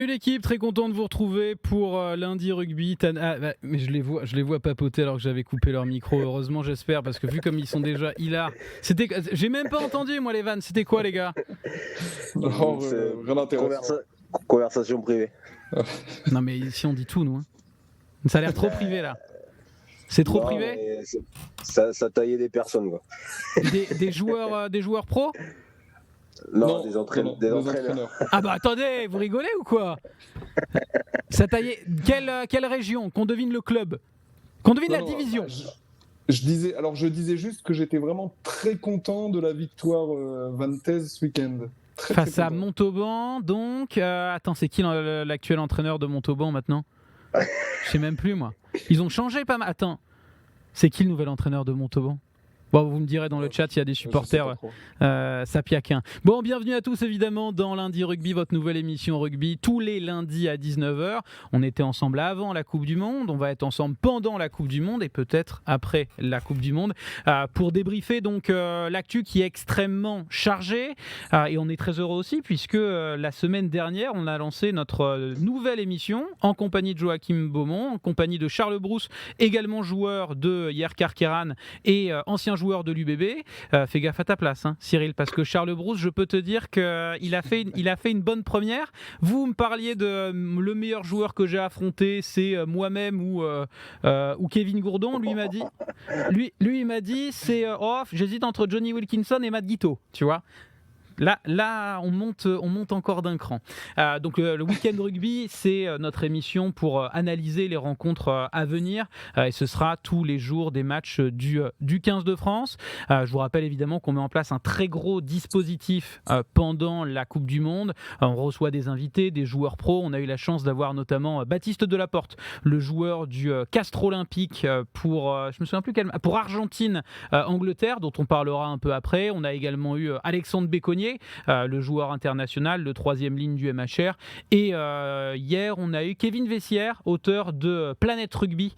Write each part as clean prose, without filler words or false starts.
Salut l'équipe, très content de vous retrouver pour lundi rugby. Mais je les vois papoter alors que j'avais coupé leur micro. Heureusement, j'espère, parce que vu comme ils sont déjà hilar. J'ai même pas entendu moi les vannes. C'était quoi les gars? Non, C'est rien d'intéressant. conversation privée. Non mais ici on dit tout nous. Ça a l'air trop privé là. C'est trop Non, privé? mais ça taillait des personnes, quoi. Des joueurs pro? Non, Des des entraîneurs. Ah bah attendez, vous rigolez ou quoi? Ça taillait quelle région? Qu'on devine le club. Qu'on devine la division. Je disais juste que j'étais vraiment très content de la victoire Vantes ce week-end. Face très à content. Montauban, donc. Attends, c'est qui l'actuel entraîneur de Montauban maintenant? Je sais même plus, moi. Ils ont changé pas mal. Attends, c'est qui le nouvel entraîneur de Montauban? Bon, vous me direz dans le chat, il y a des supporters sapiaquins. Bon, bienvenue à tous évidemment dans Lundi Rugby, votre nouvelle émission rugby, tous les lundis à 19h. On était ensemble avant la Coupe du Monde, on va être ensemble pendant la Coupe du Monde et peut-être après la Coupe du Monde pour débriefer donc l'actu qui est extrêmement chargée. Et on est très heureux aussi puisque la semaine dernière, on a lancé notre nouvelle émission en compagnie de Joachim Beaumont, en compagnie de Charles Brousse, également joueur de Hier Carqueiranne et ancien joueur de l'UBB. Fais gaffe à ta place, hein, Cyril, parce que Charles Brousse, je peux te dire qu'il a fait une bonne première. Vous me parliez de le meilleur joueur que j'ai affronté, c'est moi-même ou Kevin Gourdon. Lui il m'a dit c'est j'hésite entre Johnny Wilkinson et Matt Guiteau, tu vois. Là, on monte encore d'un cran. Donc le week-end rugby, c'est notre émission pour analyser les rencontres à venir. Et ce sera tous les jours des matchs du 15 de France. Je vous rappelle évidemment qu'on met en place un très gros dispositif pendant la Coupe du Monde. On reçoit des invités, des joueurs pros. On a eu la chance d'avoir notamment Baptiste Delaporte, le joueur du Castres Olympique je me souviens plus pour Argentine, Angleterre, dont on parlera un peu après. On a également eu Alexandre Béconnier, le joueur international, le troisième ligne du MHR. Et hier, on a eu Kevin Vessière, auteur de Planète Rugby,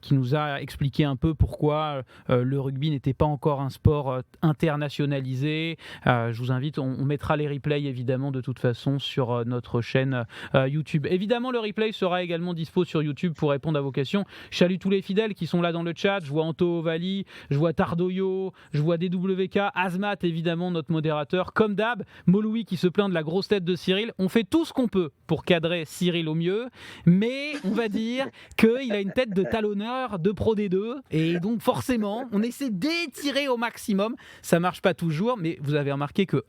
qui nous a expliqué un peu pourquoi le rugby n'était pas encore un sport internationalisé. Je vous invite, on mettra les replays évidemment de toute façon sur notre chaîne YouTube. Évidemment, le replay sera également dispo sur YouTube pour répondre à vos questions. Je salue tous les fidèles qui sont là dans le chat. Je vois Anto Ovali, je vois Tardoyo, je vois DWK, Azmat évidemment, notre modérateur, comme d'hab, Moloui qui se plaint de la grosse tête de Cyril. On fait tout ce qu'on peut pour cadrer Cyril au mieux, mais on va dire qu'il a une tête de talonneur de Pro D2, et donc forcément, on essaie d'étirer au maximum. Ça marche pas toujours, mais vous avez remarqué que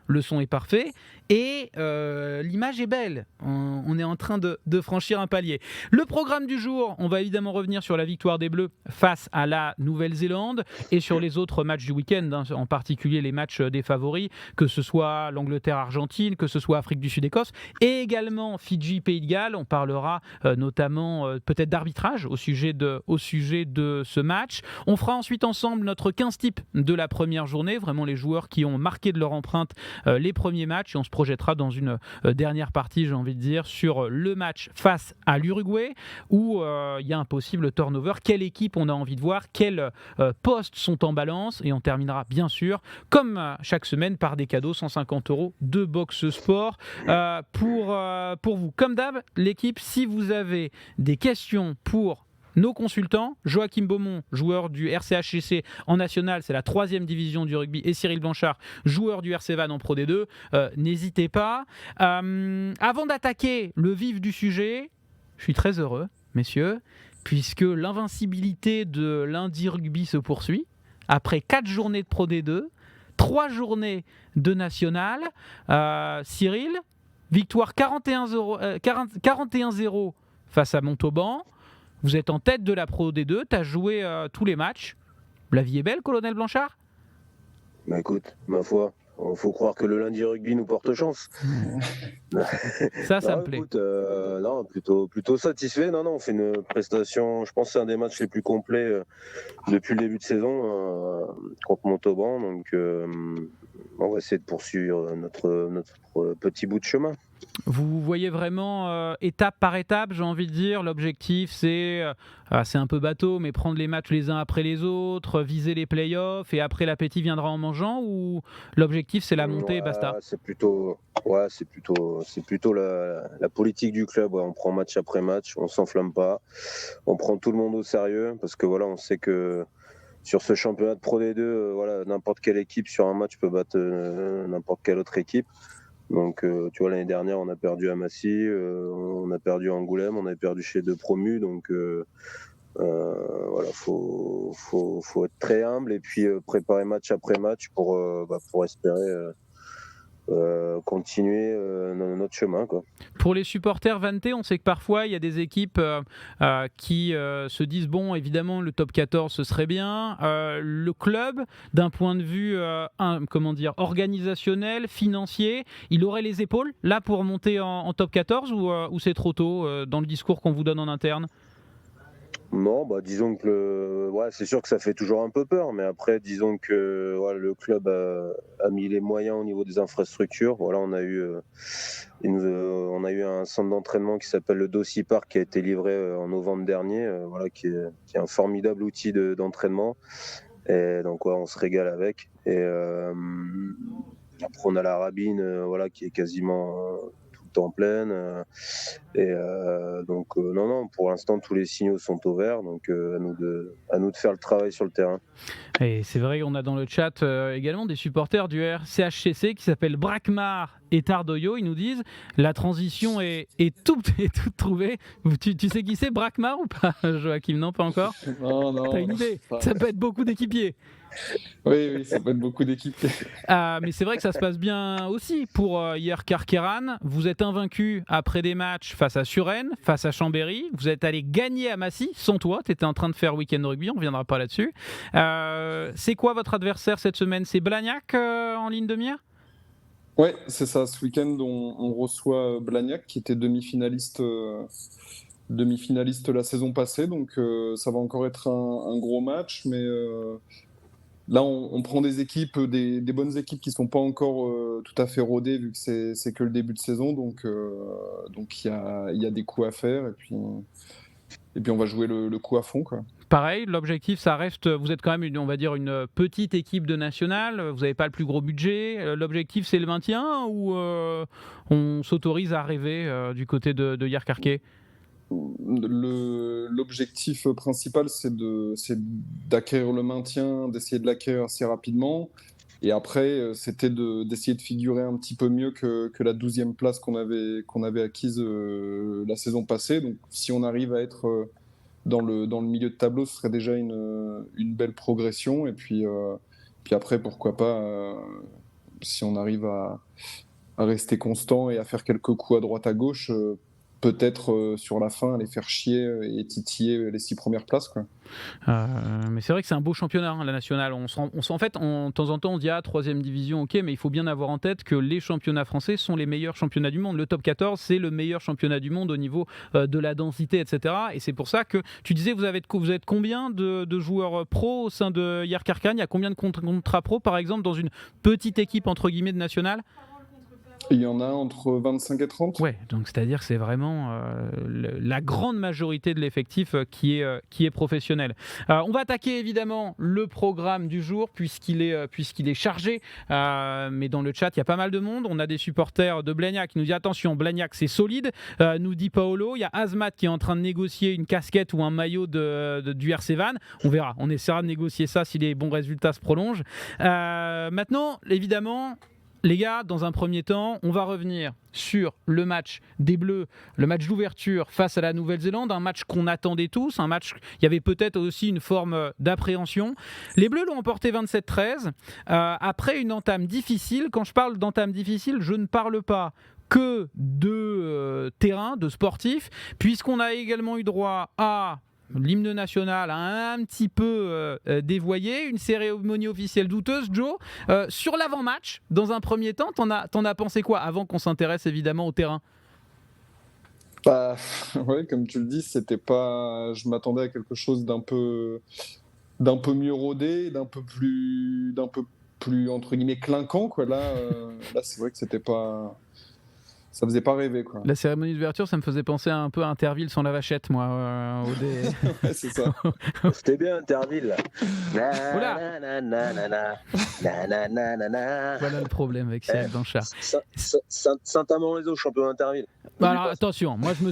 le son est parfait, et l'image est belle. On est en train de franchir un palier. Le programme du jour, on va évidemment revenir sur la victoire des Bleus face à la Nouvelle-Zélande et sur les autres matchs du week-end, hein, en particulier les matchs des favoris, que ce soit l'Angleterre-Argentine, que ce soit Afrique du Sud-Écosse, et également Fidji-Pays de Galles. On parlera notamment peut-être d'arbitrage au sujet de ce match. On fera ensuite ensemble notre 15 type de la première journée, vraiment les joueurs qui ont marqué de leur empreinte les premiers matchs, et on se projettera dans une dernière partie, j'ai envie de dire, sur le match face à l'Uruguay, où il y a un possible turnover. Quelle équipe on a envie de voir, quels postes sont en balance, et on terminera bien sûr, comme chaque semaine, par des cadeaux, 150 € de Box Sport pour vous. Comme d'hab, l'équipe, si vous avez des questions pour nos consultants, Joachim Beaumont, joueur du RCHCC en national, c'est la 3e division du rugby, et Cyril Blanchard, joueur du RC Vannes en Pro D2, n'hésitez pas. Avant d'attaquer le vif du sujet, je suis très heureux, messieurs, puisque l'invincibilité de lundi rugby se poursuit. Après 4 journées de Pro D2, 3 journées de national, Cyril, victoire 41-0 face à Montauban. Vous êtes en tête de la Pro D2, tu as joué tous les matchs. La vie est belle, colonel Blanchard? Bah écoute, ma foi, faut croire que le lundi rugby nous porte chance. Ça Non, me plaît. écoute, non, plutôt satisfait. Non, on fait une prestation, je pense que c'est un des matchs les plus complets depuis le début de saison contre Montauban. Donc on va essayer de poursuivre notre petit bout de chemin. Vous voyez vraiment étape par étape, j'ai envie de dire. L'objectif, c'est un peu bateau, mais prendre les matchs les uns après les autres, viser les playoffs, et après l'appétit viendra en mangeant, ou l'objectif, c'est la montée et basta? C'est plutôt la politique du club. Ouais. On prend match après match, on s'enflamme pas, on prend tout le monde au sérieux, parce que voilà, on sait que sur ce championnat de Pro D2, voilà, n'importe quelle équipe sur un match peut battre n'importe quelle autre équipe. Donc, tu vois, l'année dernière, on a perdu à Massy, on a perdu à Angoulême, on a perdu chez deux promus. Donc, voilà, faut être très humble et puis préparer match après match pour espérer continuer notre chemin, quoi. Pour les supporters vantés, on sait que parfois il y a des équipes qui se disent bon, évidemment le top 14 ce serait bien. Le club, d'un point de vue organisationnel, financier, il aurait les épaules là pour monter en top 14, ou c'est trop tôt dans le discours qu'on vous donne en interne? Non, disons que ouais, c'est sûr que ça fait toujours un peu peur, mais après, disons que ouais, le club a mis les moyens au niveau des infrastructures. Voilà, on a eu un centre d'entraînement qui s'appelle le Dossi Park qui a été livré en novembre dernier, voilà, qui est un formidable outil d'entraînement. Et donc, ouais, on se régale avec. Et après, on a la Rabine, voilà, qui est quasiment tout le temps pleine. Donc, non, pour l'instant, tous les signaux sont au vert. Donc, à nous de faire le travail sur le terrain. Et c'est vrai, on a dans le chat également des supporters du RCHCC qui s'appellent Brakmar et Tardoyo. Ils nous disent la transition est toute trouvée. Tu sais qui c'est, Brakmar, ou pas, Joachim? Non, pas encore. Non. T'as une idée? Ça peut être beaucoup d'équipiers. Oui, ça peut être beaucoup d'équipes. Mais c'est vrai que ça se passe bien aussi pour IR Kerkéran. Vous êtes invaincu après des matchs face à Suresnes, face à Chambéry. Vous êtes allé gagner à Massy sans toi. Tu étais en train de faire week-end rugby, on ne reviendra pas là-dessus. C'est quoi votre adversaire cette semaine? C'est Blagnac en ligne de mire? Ouais, c'est ça. Ce week-end, on reçoit Blagnac, qui était demi-finaliste la saison passée. Donc, ça va encore être un gros match. Mais là, on prend des équipes, des bonnes équipes qui ne sont pas encore tout à fait rodées, vu que c'est que le début de saison. Donc, il y a des coups à faire. Et puis on va jouer le coup à fond, quoi. Pareil, l'objectif, ça reste, vous êtes quand même on va dire une petite équipe de nationale, vous n'avez pas le plus gros budget. L'objectif, c'est le maintien, ou on s'autorise à rêver du côté de Yerkarke? L'objectif principal, c'est d'acquérir le maintien, d'essayer de l'acquérir assez rapidement. Et après, c'était d'essayer de figurer un petit peu mieux que la 12e place qu'on avait acquise la saison passée. Donc, si on arrive à être dans le milieu de tableau, ce serait déjà une belle progression. Et puis après, pourquoi pas, si on arrive à rester constant et à faire quelques coups à droite à gauche, peut-être sur la fin aller faire chier et titiller les 6 premières places, quoi. Mais c'est vrai que c'est un beau championnat, la nationale. En fait, de temps en temps, on dit 3e division, ok, mais il faut bien avoir en tête que les championnats français sont les meilleurs championnats du monde. Le top 14, c'est le meilleur championnat du monde au niveau de la densité, etc. Et c'est pour ça que tu disais, vous êtes combien de joueurs pro au sein de Yerkarkan? Il y a combien de contrats pro, par exemple, dans une petite équipe entre guillemets de nationale? Il y en a entre 25 et 30. Ouais, donc c'est-à-dire que c'est vraiment la grande majorité de l'effectif qui est professionnel. On va attaquer évidemment le programme du jour puisqu'il est chargé. Mais dans le chat, il y a pas mal de monde. On a des supporters de Blagnac qui nous disent attention, Blagnac c'est solide. Nous dit Paolo. Il y a Azmat qui est en train de négocier une casquette ou un maillot du RC Van. On verra. On essaiera de négocier ça si les bons résultats se prolongent. Maintenant, évidemment, les gars, dans un premier temps, on va revenir sur le match des Bleus, le match d'ouverture face à la Nouvelle-Zélande, un match qu'on attendait tous, un match, il y avait peut-être aussi une forme d'appréhension. Les Bleus l'ont emporté 27-13, après une entame difficile. Quand je parle d'entame difficile, je ne parle pas que de terrain, de sportif, puisqu'on a également eu droit à l'hymne national un petit peu dévoyé, une cérémonie officielle douteuse. Joe, sur l'avant-match, dans un premier temps, t'en as pensé quoi, avant qu'on s'intéresse évidemment au terrain? Ouais, comme tu le dis, c'était pas. Je m'attendais à quelque chose d'un peu mieux rodé, d'un peu plus entre guillemets clinquant, quoi. Là, c'est vrai que c'était pas ça faisait pas rêver, quoi. La cérémonie d'ouverture, ça me faisait penser un peu à Interville sans la vachette, moi. Ouais, c'est ça. C'était bien Interville. Voilà. Voilà le problème avec Cyril Blanchard. Saint-Amand-les-Eaux, champion d'Interville. Bah alors attention, moi je me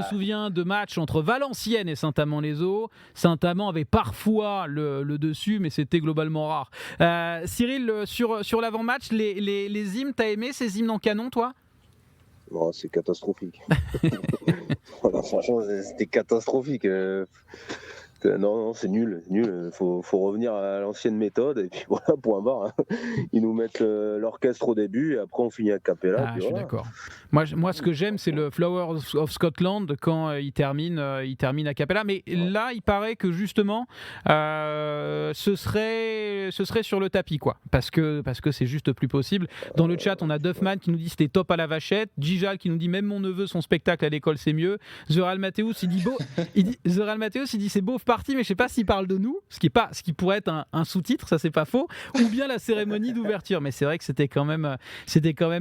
souviens de matchs entre Valenciennes et Saint-Amand-les-Eaux. Saint-Amand avait parfois le dessus, mais c'était globalement rare. Cyril, sur l'avant-match, les hymnes, t'as aimé ces hymnes en canon, toi ? Bon, c'est catastrophique. Voilà, franchement, c'était catastrophique. Non, c'est nul. Faut revenir à l'ancienne méthode et puis voilà, point barre. Hein. Ils nous mettent l'orchestre au début et après on finit à cappella. Je suis d'accord. Moi, ce que j'aime, c'est le Flowers of Scotland quand il termine a cappella. Mais là, il paraît que justement, ce serait sur le tapis, quoi. Parce que c'est juste plus possible. Dans le chat, on a Duffman qui nous dit c'était top à la vachette. Gijal qui nous dit même mon neveu, son spectacle à l'école, c'est mieux. The Real Mathéus, il dit c'est beau partie, mais je sais pas s'il parle de nous, ce qui pourrait être un sous-titre, ça c'est pas faux, ou bien la cérémonie d'ouverture. Mais c'est vrai que c'était quand même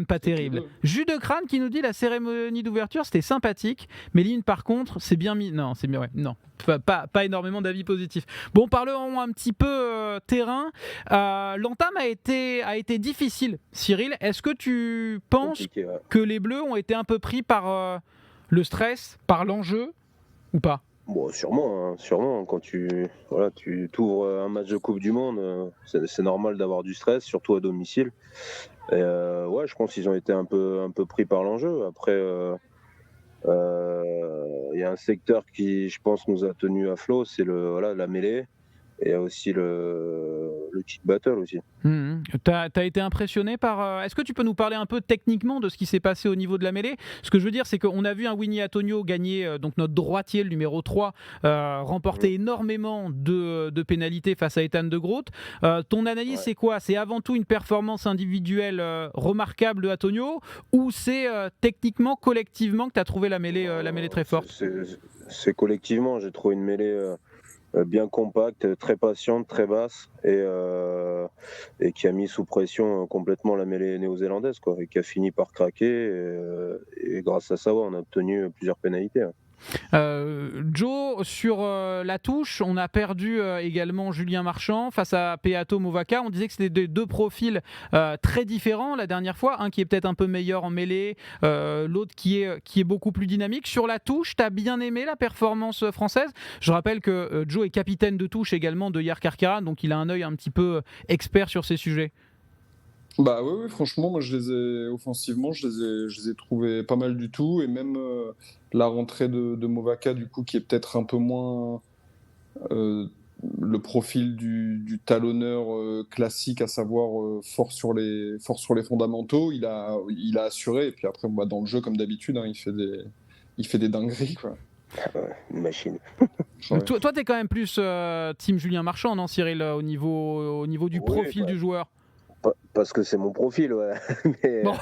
pas terrible. Jus de crâne qui nous dit la cérémonie d'ouverture c'était sympathique, mais l'hymne par contre c'est bien mis. Non, c'est bien, ouais, non. Pas énormément d'avis positifs. Bon, parlons un petit peu terrain. L'entame a été difficile. Cyril, est-ce que tu penses que les Bleus ont été un peu pris par le stress, par l'enjeu, ou pas ? Bon, sûrement. Quand tu t'ouvres un match de Coupe du Monde, c'est normal d'avoir du stress, surtout à domicile. Et je pense qu'ils ont été un peu pris par l'enjeu. Après, il y a un secteur qui, je pense, nous a tenu à flot, c'est la mêlée. Et il y a aussi le kick battle aussi. T'as été impressionné par... Est-ce que tu peux nous parler un peu techniquement de ce qui s'est passé au niveau de la mêlée ? Ce que je veux dire, c'est qu'on a vu un Winnie Antonio gagner, donc notre droitier, le numéro 3, remporter énormément de pénalités face à Ethan de Groot. Ton analyse, c'est quoi ? C'est avant tout une performance individuelle remarquable de Antonio, ou c'est techniquement, collectivement, que tu as trouvé la mêlée très forte ? C'est collectivement, j'ai trouvé une mêlée... bien compacte, très patiente, très basse et qui a mis sous pression complètement la mêlée néo-zélandaise, quoi, et qui a fini par craquer et grâce à ça on a obtenu plusieurs pénalités. Joe, sur la touche, on a perdu également Julien Marchand face à Peato Movaca. On disait que c'était deux profils très différents la dernière fois, un qui est peut-être un peu meilleur en mêlée, l'autre qui est beaucoup plus dynamique. Sur la touche, t'as bien aimé la performance française ? Je rappelle que Joe est capitaine de touche également de Yar Karkaran, donc il a un œil un petit peu expert sur ces sujets. Bah oui, franchement, moi offensivement, je les ai trouvés pas mal du tout, et même la rentrée de Movaca, du coup, qui est peut-être un peu moins le profil du talonneur classique, à savoir fort sur les fondamentaux, il a assuré, et puis après, dans le jeu, comme d'habitude, hein, il fait des dingueries, quoi. Une machine. Ouais. Toi, t'es quand même plus team Julien Marchand, non, Cyril, au niveau du profil du joueur ? Parce que c'est mon profil, ouais. Mais, bon.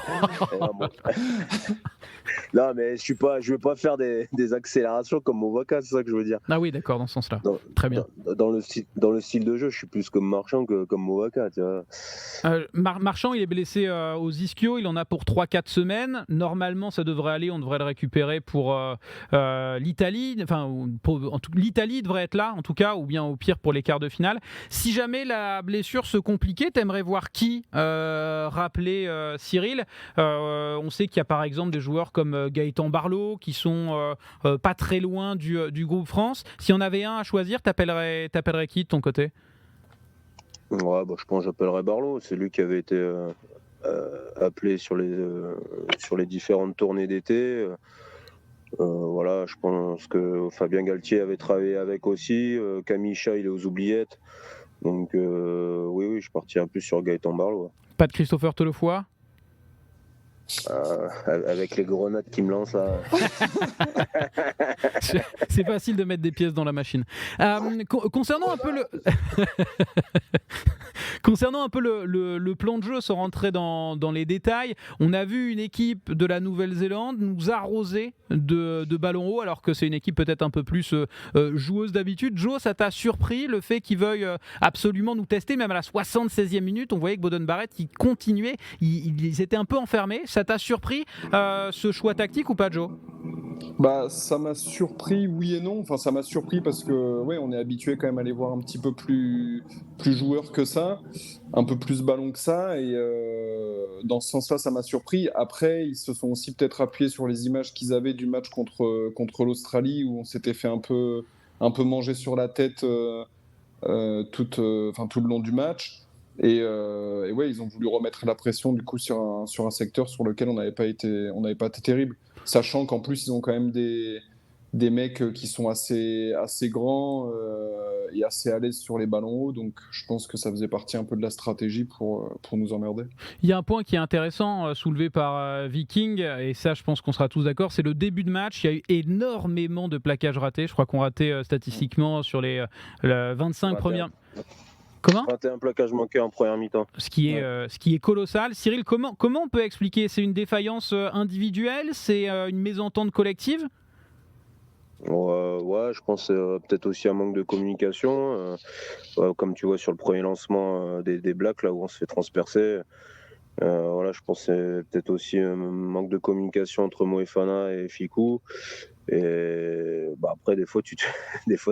Non, mais je vais pas faire des accélérations comme Movaca, c'est ça que je veux dire. Ah oui, d'accord, dans ce sens-là. Très bien. Dans le style de jeu, je suis plus comme Marchand que comme Movaca, tu vois. Marchand, il est blessé aux ischio, il en a pour 3-4 semaines. Normalement, ça devrait aller, on devrait le récupérer pour l'Italie. Enfin, l'Italie devrait être là, en tout cas, ou bien au pire pour les quarts de finale. Si jamais la blessure se compliquait, t'aimerais voir qui rappeler Cyril ? On sait qu'il y a par exemple des joueurs comme Gaëtan Barlow qui sont pas très loin du groupe France. Si on avait un à choisir, t'appellerais qui de ton côté ? Ouais, je pense que j'appellerais Barlow. C'est lui qui avait été appelé sur les différentes tournées d'été. Voilà, je pense que Fabien Galtier avait travaillé avec aussi. Camille Chat, il est aux oubliettes. Donc oui, je partirais plus sur Gaëtan Barlow. Ouais. Pas de Christopher Telefoy ? Avec les grenades qui me lancent là. C'est facile de mettre des pièces dans la machine. Concernant un peu Concernant un peu le plan de jeu, sans rentrer dans les détails, on a vu une équipe de la Nouvelle-Zélande nous arroser de ballons hauts, alors que c'est une équipe peut-être un peu plus joueuse d'habitude. Joe, ça t'a surpris le fait qu'ils veuillent absolument nous tester, même à la 76e minute, on voyait que Beauden Barrett, il continuait, ils étaient un peu enfermés. Ça t'a surpris ce choix tactique ou pas, Joe ? Bah, ça m'a surpris, oui et non. Enfin, ça m'a surpris parce que, ouais, on est habitué quand même à les voir un petit peu plus joueurs que ça, un peu plus ballon que ça. Et dans ce sens-là, ça m'a surpris. Après, ils se sont aussi peut-être appuyés sur les images qu'ils avaient du match contre l'Australie où on s'était fait un peu manger sur la tête tout le long du match. Et ouais, ils ont voulu remettre la pression du coup sur un secteur sur lequel on n'avait pas été terrible. Sachant qu'en plus, ils ont quand même des mecs qui sont assez grands et assez à l'aise sur les ballons hauts. Donc, je pense que ça faisait partie un peu de la stratégie pour nous emmerder. Il y a un point qui est intéressant, soulevé par Viking, et ça, je pense qu'on sera tous d'accord, c'est le début de match. Il y a eu énormément de plaquages ratés. Je crois qu'on ratait statistiquement sur les 25 premières... Comment ? 21 plaquages manqués en première mi-temps. Ce qui est colossal. Cyril, comment on peut expliquer ? C'est une défaillance individuelle ? C'est une mésentente collective ? Ouais, je pense peut-être aussi un manque de communication. Comme tu vois sur le premier lancement des Blacks, là où on se fait transpercer. Voilà, je pense que c'est peut-être aussi un manque de communication entre Moefana et Fickou. Et après, des fois,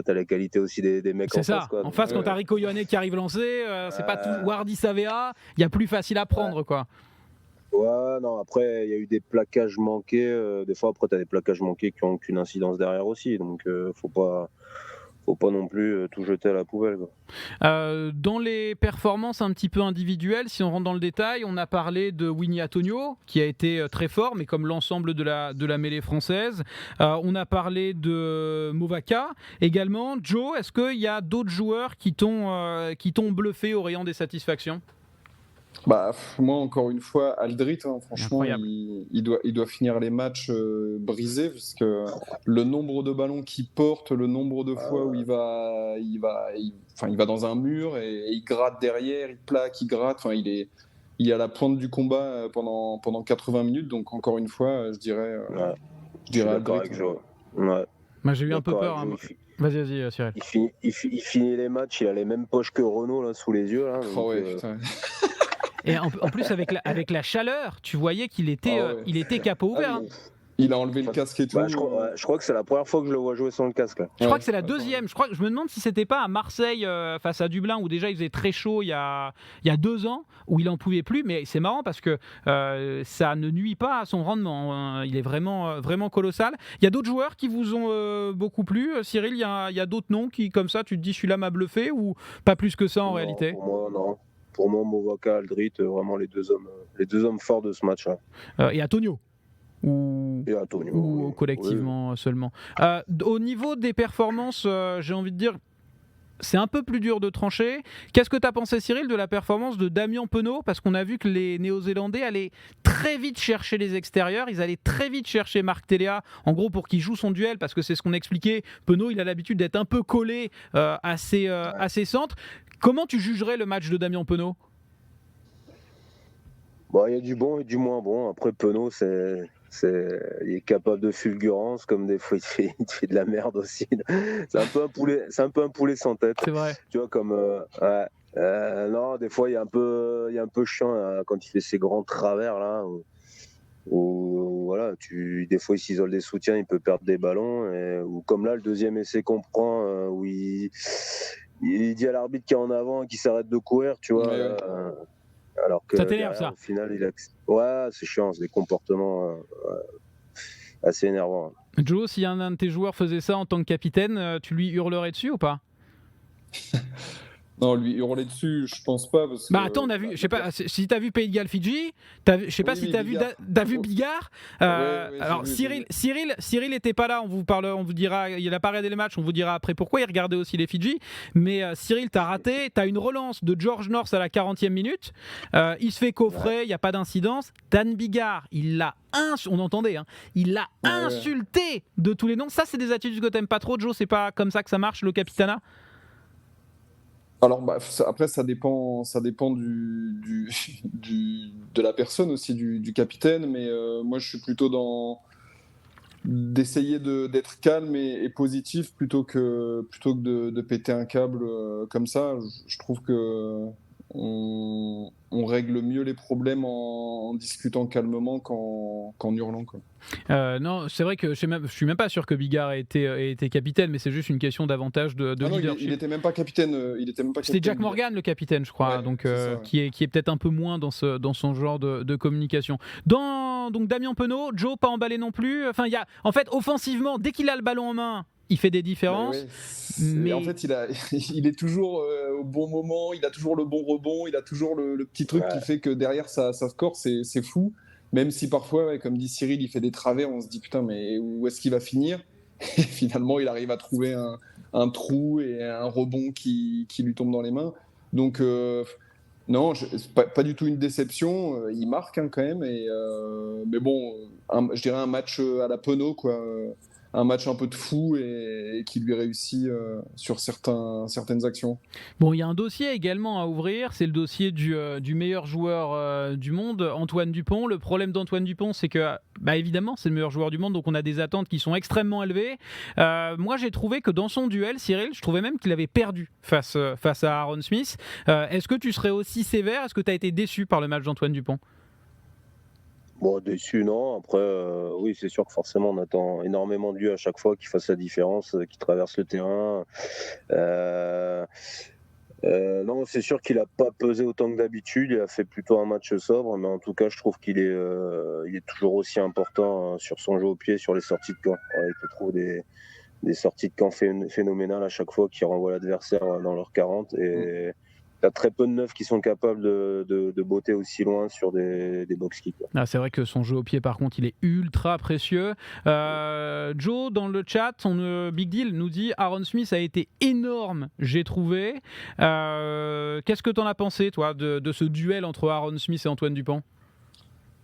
t'as la qualité aussi des mecs c'est en ça. face. Quoi. En face, quand t'as Rico Ioane qui arrive lancé, c'est pas tout Wardy Savea, il y a plus facile à prendre, quoi. Ouais, non, après, il y a eu des plaquages manqués. Des fois, après, t'as des plaquages manqués qui ont aucune incidence derrière aussi. Donc, faut pas non plus tout jeter à la poubelle, quoi. Dans les performances un petit peu individuelles, si on rentre dans le détail, on a parlé de Winnie Atonio, qui a été très fort, mais comme l'ensemble de la mêlée française. On a parlé de Movaka également. Joe, est-ce qu'il y a d'autres joueurs qui t'ont bluffé au rayon des satisfactions ? Bah, moi, encore une fois, Aldrit, franchement, Incroyable. il doit finir les matchs brisés, parce que le nombre de ballons qu'il porte, le nombre de fois où il va dans un mur et il gratte derrière, il plaque, il gratte. Enfin, il est à la pointe du combat pendant 80 minutes. Donc, encore une fois, je dirais D'accord Aldrit. avec Joe. Ouais. Moi, j'ai eu un peu peur. Vas-y, Cyril. Il finit les matchs, il a les mêmes poches que Renault là, sous les yeux. Là, donc, Oh, ouais, putain. Et en plus, avec la chaleur, tu voyais qu'il était, il était capot ouvert. Il a enlevé le casque et tout. Je crois que c'est la première fois que je le vois jouer sans le casque. Là. Je crois que c'est la deuxième. Je me demande si c'était pas à Marseille face à Dublin où déjà il faisait très chaud il y a 2 ans où il en pouvait plus. Mais c'est marrant parce que ça ne nuit pas à son rendement. Hein. Il est vraiment colossal. Il y a d'autres joueurs qui vous ont beaucoup plu. Cyril, il y a d'autres noms qui comme ça tu te dis celui-là m'a bluffé ou pas plus que ça en réalité. Pour moi non. Pour moi, Movaka, Aldrit, vraiment les deux hommes forts de ce match. Et Atonio. Ou collectivement seulement. Au niveau des performances, j'ai envie de dire, c'est un peu plus dur de trancher. Qu'est-ce que tu as pensé, Cyril, de la performance de Damien Penaud ? Parce qu'on a vu que les Néo-Zélandais allaient très vite chercher les extérieurs, ils allaient très vite chercher Marc Téléa, en gros pour qu'il joue son duel, parce que c'est ce qu'on expliquait. Penaud, il a l'habitude d'être un peu collé à ses centres. Comment tu jugerais le match de Damien Penaud ? Il y a du bon et du moins bon. Après, Penaud, il est capable de fulgurance, comme des fois il te fait de la merde aussi. C'est un peu un poulet sans tête. C'est vrai. Tu vois, comme non, des fois il est un peu chiant quand il fait ses grands travers là. Où voilà, des fois il s'isole des soutiens, il peut perdre des ballons. Ou comme là, le deuxième essai qu'on prend, où il dit à l'arbitre qui est en avant qu'il s'arrête de courir, tu vois. Ouais. Alors que ça t'énerve, ça ? Au final, ouais, c'est chiant, c'est des comportements assez énervants. Joe, si un de tes joueurs faisait ça en tant que capitaine, tu lui hurlerais dessus ou pas ? Non, lui hurler dessus, je pense pas. Parce que, attends, on a vu, je sais pas, si t'as vu Pays de Galles Fidji, je sais pas si t'as vu Bigard. Alors Cyril était pas là, on vous dira, il a pas regardé les matchs, on vous dira après pourquoi, il regardait aussi les Fidji. Mais Cyril, t'as raté, t'as une relance de George North à la 40e minute, il se fait coffrer, il n'y a pas d'incidence. Dan Bigard, on entendait, hein, il l'a insulté de tous les noms. Ça, c'est des attitudes que t'aimes pas trop, Joe, c'est pas comme ça que ça marche, le Capitana ? Alors, après, ça dépend de la personne aussi, du capitaine, mais moi, je suis plutôt dans d'essayer d'être calme et positif plutôt que de péter un câble comme ça. Je trouve que on règle mieux les problèmes en discutant calmement qu'en hurlant, quoi. Non, c'est vrai que je suis même pas sûr que Bigard ait été capitaine, mais c'est juste une question d'avantage de Ah non, leadership. il était même pas capitaine. Il était même pas C'était capitaine, Jack Bigard. Morgan le capitaine, je crois, Ouais, donc c'est ça, ouais. qui est peut-être un peu moins dans son genre de communication. Donc Damien Penaud, Joe pas emballé non plus. Enfin, en fait offensivement, dès qu'il a le ballon en main, il fait des Mais différences. ouais, en Mais fait, il est toujours au bon moment, il a toujours le bon rebond, il a toujours le petit truc qui Ouais. fait que derrière ça score, c'est fou. Même si parfois, ouais, comme dit Cyril, il fait des travers, on se dit putain, mais où est-ce qu'il va finir? Et finalement, il arrive à trouver un trou et un rebond qui lui tombe dans les mains. Donc, non, c'est pas du tout une déception. Il marque quand même. Mais bon, je dirais un match à la Penaud, quoi. Un match un peu de fou et qui lui réussit sur certaines actions. bon, il y a un dossier également à ouvrir, c'est le dossier du meilleur joueur du monde, Antoine Dupont. Le problème d'Antoine Dupont, c'est que, évidemment, c'est le meilleur joueur du monde, donc on a des attentes qui sont extrêmement élevées. Moi, j'ai trouvé que dans son duel, Cyril, je trouvais même qu'il avait perdu face à Aaron Smith. Est-ce que tu serais aussi sévère? Est-ce que tu as été déçu par le match d'Antoine Dupont? Bon, déçu, non. Après, oui, c'est sûr que forcément, on attend énormément de lui à chaque fois qu'il fasse la différence, qu'il traverse le terrain. Euh, non, c'est sûr qu'il n'a pas pesé autant que d'habitude. Il a fait plutôt un match sobre, mais en tout cas, je trouve il est toujours aussi important sur son jeu au pied, sur les sorties de camp. Ouais, il te trouve des sorties de camp phénoménales à chaque fois qui renvoient l'adversaire dans leur 40. Et il y a très peu de neufs qui sont capables de botter aussi loin sur des box kicks. Ah, c'est vrai que son jeu au pied, par contre, il est ultra précieux. Joe, dans le chat, Big Deal nous dit Aaron Smith a été énorme, j'ai trouvé. Qu'est-ce que tu en as pensé, toi, de ce duel entre Aaron Smith et Antoine Dupont?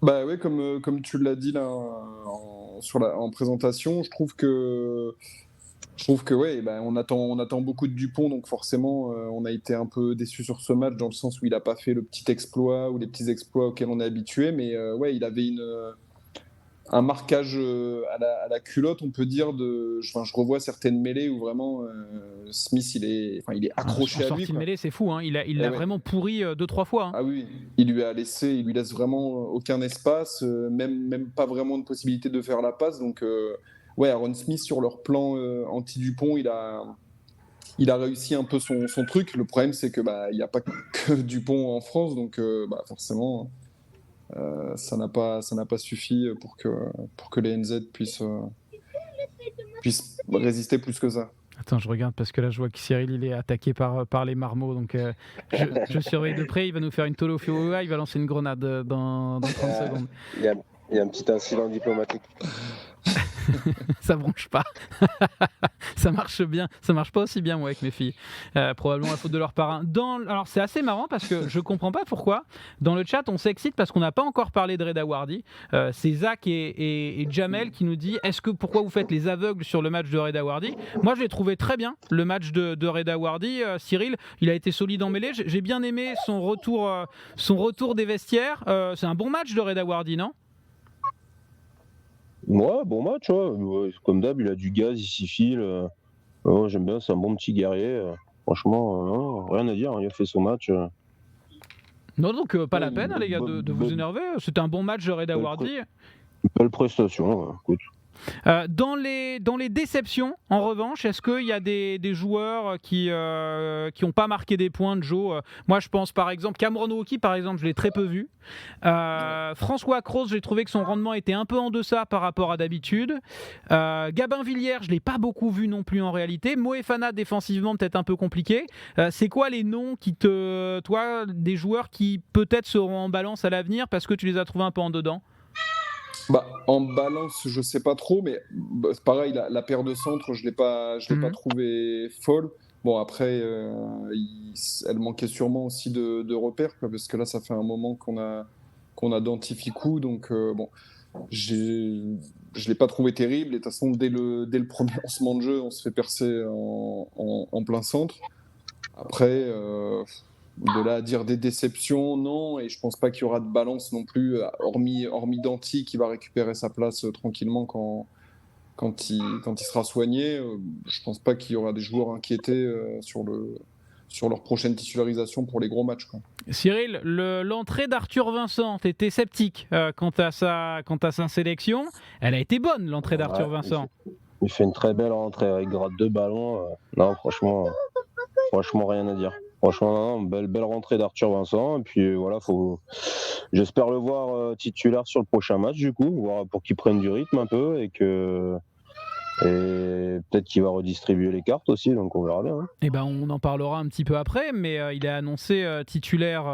Bah ouais, comme tu l'as dit là en présentation, je trouve que ouais, bah, on attend beaucoup de Dupont, donc forcément, on a été un peu déçus sur ce match dans le sens où il n'a pas fait le petit exploit ou les petits exploits auxquels on est habitué, mais ouais, il avait un marquage à la culotte, on peut dire. Je revois certaines mêlées où vraiment Smith, il est En accroché à lui, sortie de quoi. mêlée, c'est fou, hein. Il Eh l'a ouais. vraiment pourri 2-3 fois, hein. Ah oui, il lui laisse vraiment aucun espace, même pas vraiment de possibilité de faire la passe. Donc, ouais, Aaron Smith, sur leur plan anti-Dupont, il a réussi un peu son truc. Le problème, c'est que il n'y a pas que Dupont en France, donc forcément, ça n'a pas suffi pour que les NZ puissent résister plus que ça. Attends, je regarde parce que là, je vois que Cyril, il est attaqué par les marmots. Donc, je surveille de près. Il va nous faire une Tolo Fioa. Il va lancer une grenade dans 30 secondes. Il y a un petit incident diplomatique. Ça bronche pas. Ça marche bien. Ça marche pas aussi bien, moi, avec mes filles. Probablement la faute de leur parrain. Alors, c'est assez marrant parce que je comprends pas pourquoi. Dans le chat, on s'excite parce qu'on n'a pas encore parlé de Reda Wardy. C'est Zach et Jamel qui nous dit pourquoi vous faites les aveugles sur le match de Reda Wardy? Moi, je l'ai trouvé très bien, le match de Reda Wardy. Cyril, il a été solide en mêlée. J'ai bien aimé son retour des vestiaires. C'est un bon match de Reda Wardy, non? Ouais, bon match, ouais. Ouais, comme d'hab, il a du gaz, il s'y file. Ouais, j'aime bien, c'est un bon petit guerrier. Franchement, non, rien à dire, hein, il a fait son match. Non, donc pas Ouais, la peine, hein, les gars, de vous énerver. C'était un bon match de Reda Wardy. Belle prestation, écoute. Dans les déceptions, en revanche, est-ce qu'il y a des joueurs qui n'ont pas marqué des points de Joe? Moi, je pense par exemple Cameron Wauquiez, par exemple, je l'ai très peu vu. François Cros, j'ai trouvé que son rendement était un peu en deçà par rapport à d'habitude. Gabin Villiers, je l'ai pas beaucoup vu non plus en réalité. Moefana, défensivement, peut-être un peu compliqué. C'est quoi les noms toi, des joueurs qui peut-être seront en balance à l'avenir parce que tu les as trouvés un peu en dedans? En balance, je sais pas trop, mais c'est pareil, la paire de centres, je l'ai pas trouvé folle. Bon, après, elle manquait sûrement aussi de repères, quoi, parce que là, ça fait un moment qu'on a Dantificou, donc bon, je l'ai pas trouvé terrible. Et de toute façon, dès le premier lancement de jeu, on se fait percer en plein centre. Après, de là à dire des déceptions, non, et je pense pas qu'il y aura de balance non plus, hormis Danti qui va récupérer sa place tranquillement quand il sera soigné. Je pense pas qu'il y aura des joueurs inquiétés sur leur prochaine titularisation pour les gros matchs, quoi. Cyril, l'entrée d'Arthur Vincent, t'étais sceptique quant à sa sélection. Elle a été bonne, l'entrée d'Arthur Vincent. Il fait une très belle rentrée, il gratte 2 ballons. Non, franchement, rien à dire. Franchement, non, belle rentrée d'Arthur Vincent. Et puis voilà, j'espère le voir titulaire sur le prochain match, du coup, voir pour qu'il prenne du rythme un peu et peut-être qu'il va redistribuer les cartes aussi, donc on verra bien. Hein. Eh ben, on en parlera un petit peu après, mais il est annoncé titulaire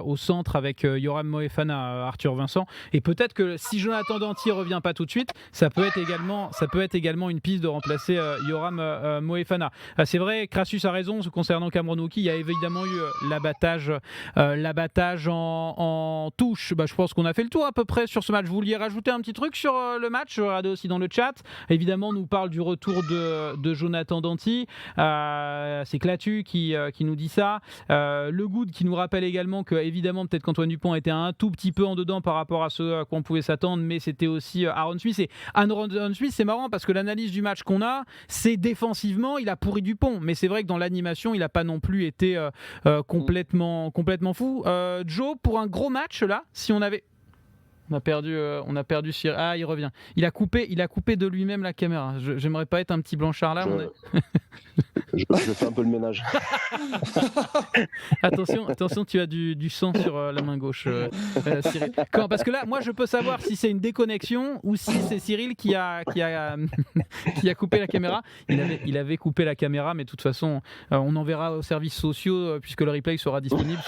au centre avec Yoram Moefana, Arthur Vincent. Et peut-être que si Jonathan Danty revient pas tout de suite, ça peut être également une piste de remplacer Yoram Moefana. C'est vrai, Crassus a raison concernant Cameron Wauquiez. Il y a évidemment eu l'abattage en touche. Je pense qu'on a fait le tour à peu près sur ce match. Vous vouliez rajouter un petit truc sur le match? Regardez aussi dans le chat. Évidemment, nous parle du retour de Jonathan Danty. C'est Clatu qui nous dit ça. Le Good qui nous rappelle également que, évidemment, peut-être qu'Antoine Dupont était un tout petit peu en dedans par rapport à ce à quoi on pouvait s'attendre, mais c'était aussi Aaron Smith. Et Aaron Smith, c'est marrant parce que l'analyse du match qu'on a, c'est défensivement, il a pourri Dupont. Mais c'est vrai que dans l'animation, il n'a pas non plus été complètement fou. Joe, pour un gros match, là, si on avait... On a perdu Cyril. Ah, il revient. Il a coupé de lui-même la caméra. J'aimerais pas être un petit Blanchard là. Je fais un peu le ménage. Attention, tu as du sang sur la main gauche, Cyril. Parce que là, moi, je peux savoir si c'est une déconnexion ou si c'est Cyril qui a coupé la caméra. Il avait coupé la caméra, mais de toute façon, on enverra aux services sociaux puisque le replay sera disponible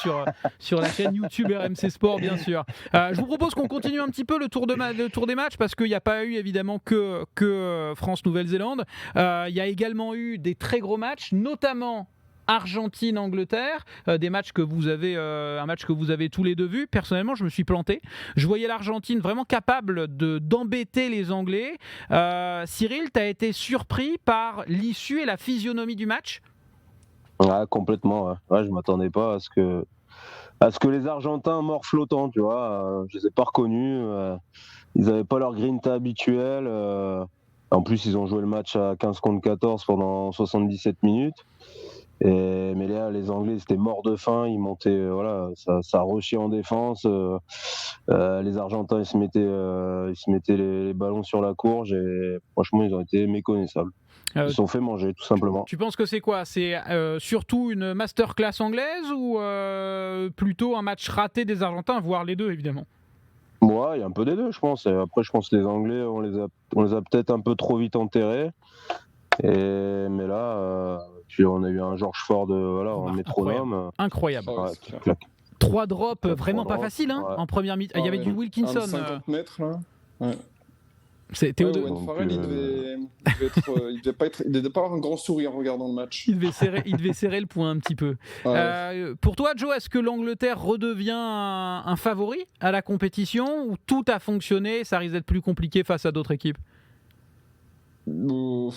sur la chaîne YouTube RMC Sport, bien sûr. Je vous propose qu'on continue un petit peu le tour des matchs parce qu'il n'y a pas eu évidemment que France-Nouvelle-Zélande. Il y a également eu des très gros matchs, notamment Argentine-Angleterre, un match que vous avez tous les deux vu. Personnellement, je me suis planté. Je voyais l'Argentine vraiment capable d'embêter les Anglais. Cyril, tu as été surpris par l'issue et la physionomie du match? Complètement. Ouais, je m'attendais pas à ce que les Argentins morts flottants, tu vois, je les ai pas reconnus. Ils n'avaient pas leur grinta habituelle. En plus, ils ont joué le match à 15 contre 14 pendant 77 minutes. Mais là, les Anglais, c'était morts de faim. Ils montaient, ça rushait en défense. Les Argentins, ils se mettaient les ballons sur la courge. Et franchement, ils ont été méconnaissables. Ils se sont fait manger, tout simplement. Tu penses que c'est quoi? C'est surtout une masterclass anglaise ou plutôt un match raté des Argentins, voire les deux, évidemment? Ouais, il y a un peu des deux, je pense. Et après, je pense que les Anglais, on les a peut-être un peu trop vite enterrés. Mais là, puis on a eu un George Ford, un métronome. Incroyable. Ouais, 3 drops, vraiment pas facile en première mi-temps. Il y avait du Wilkinson. 50 mètres, là. Ouais. C'est Théo de... Owen Farrell, il devait pas avoir un grand sourire en regardant le match. Il devait serrer le poing un petit peu. Ouais. Pour toi, Joe, est-ce que l'Angleterre redevient un favori à la compétition ou tout a fonctionné, ça risque d'être plus compliqué face à d'autres équipes? Non,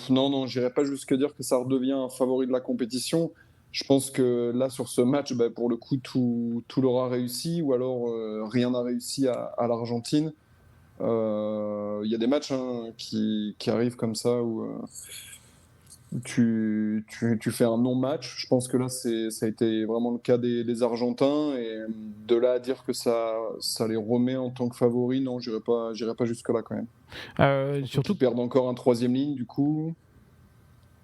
j'irais pas jusque dire que ça redevient un favori de la compétition. Je pense que là, sur ce match, pour le coup, tout leur a réussi, ou alors rien n'a réussi à l'Argentine. Il y a des matchs qui arrivent comme ça où tu fais un non-match. Je pense que là, ça a été vraiment le cas des Argentins. Et de là à dire que ça les remet en tant que favoris, non, j'irai pas jusque-là quand même. Surtout qu'ils perdent encore un 3e ligne, du coup,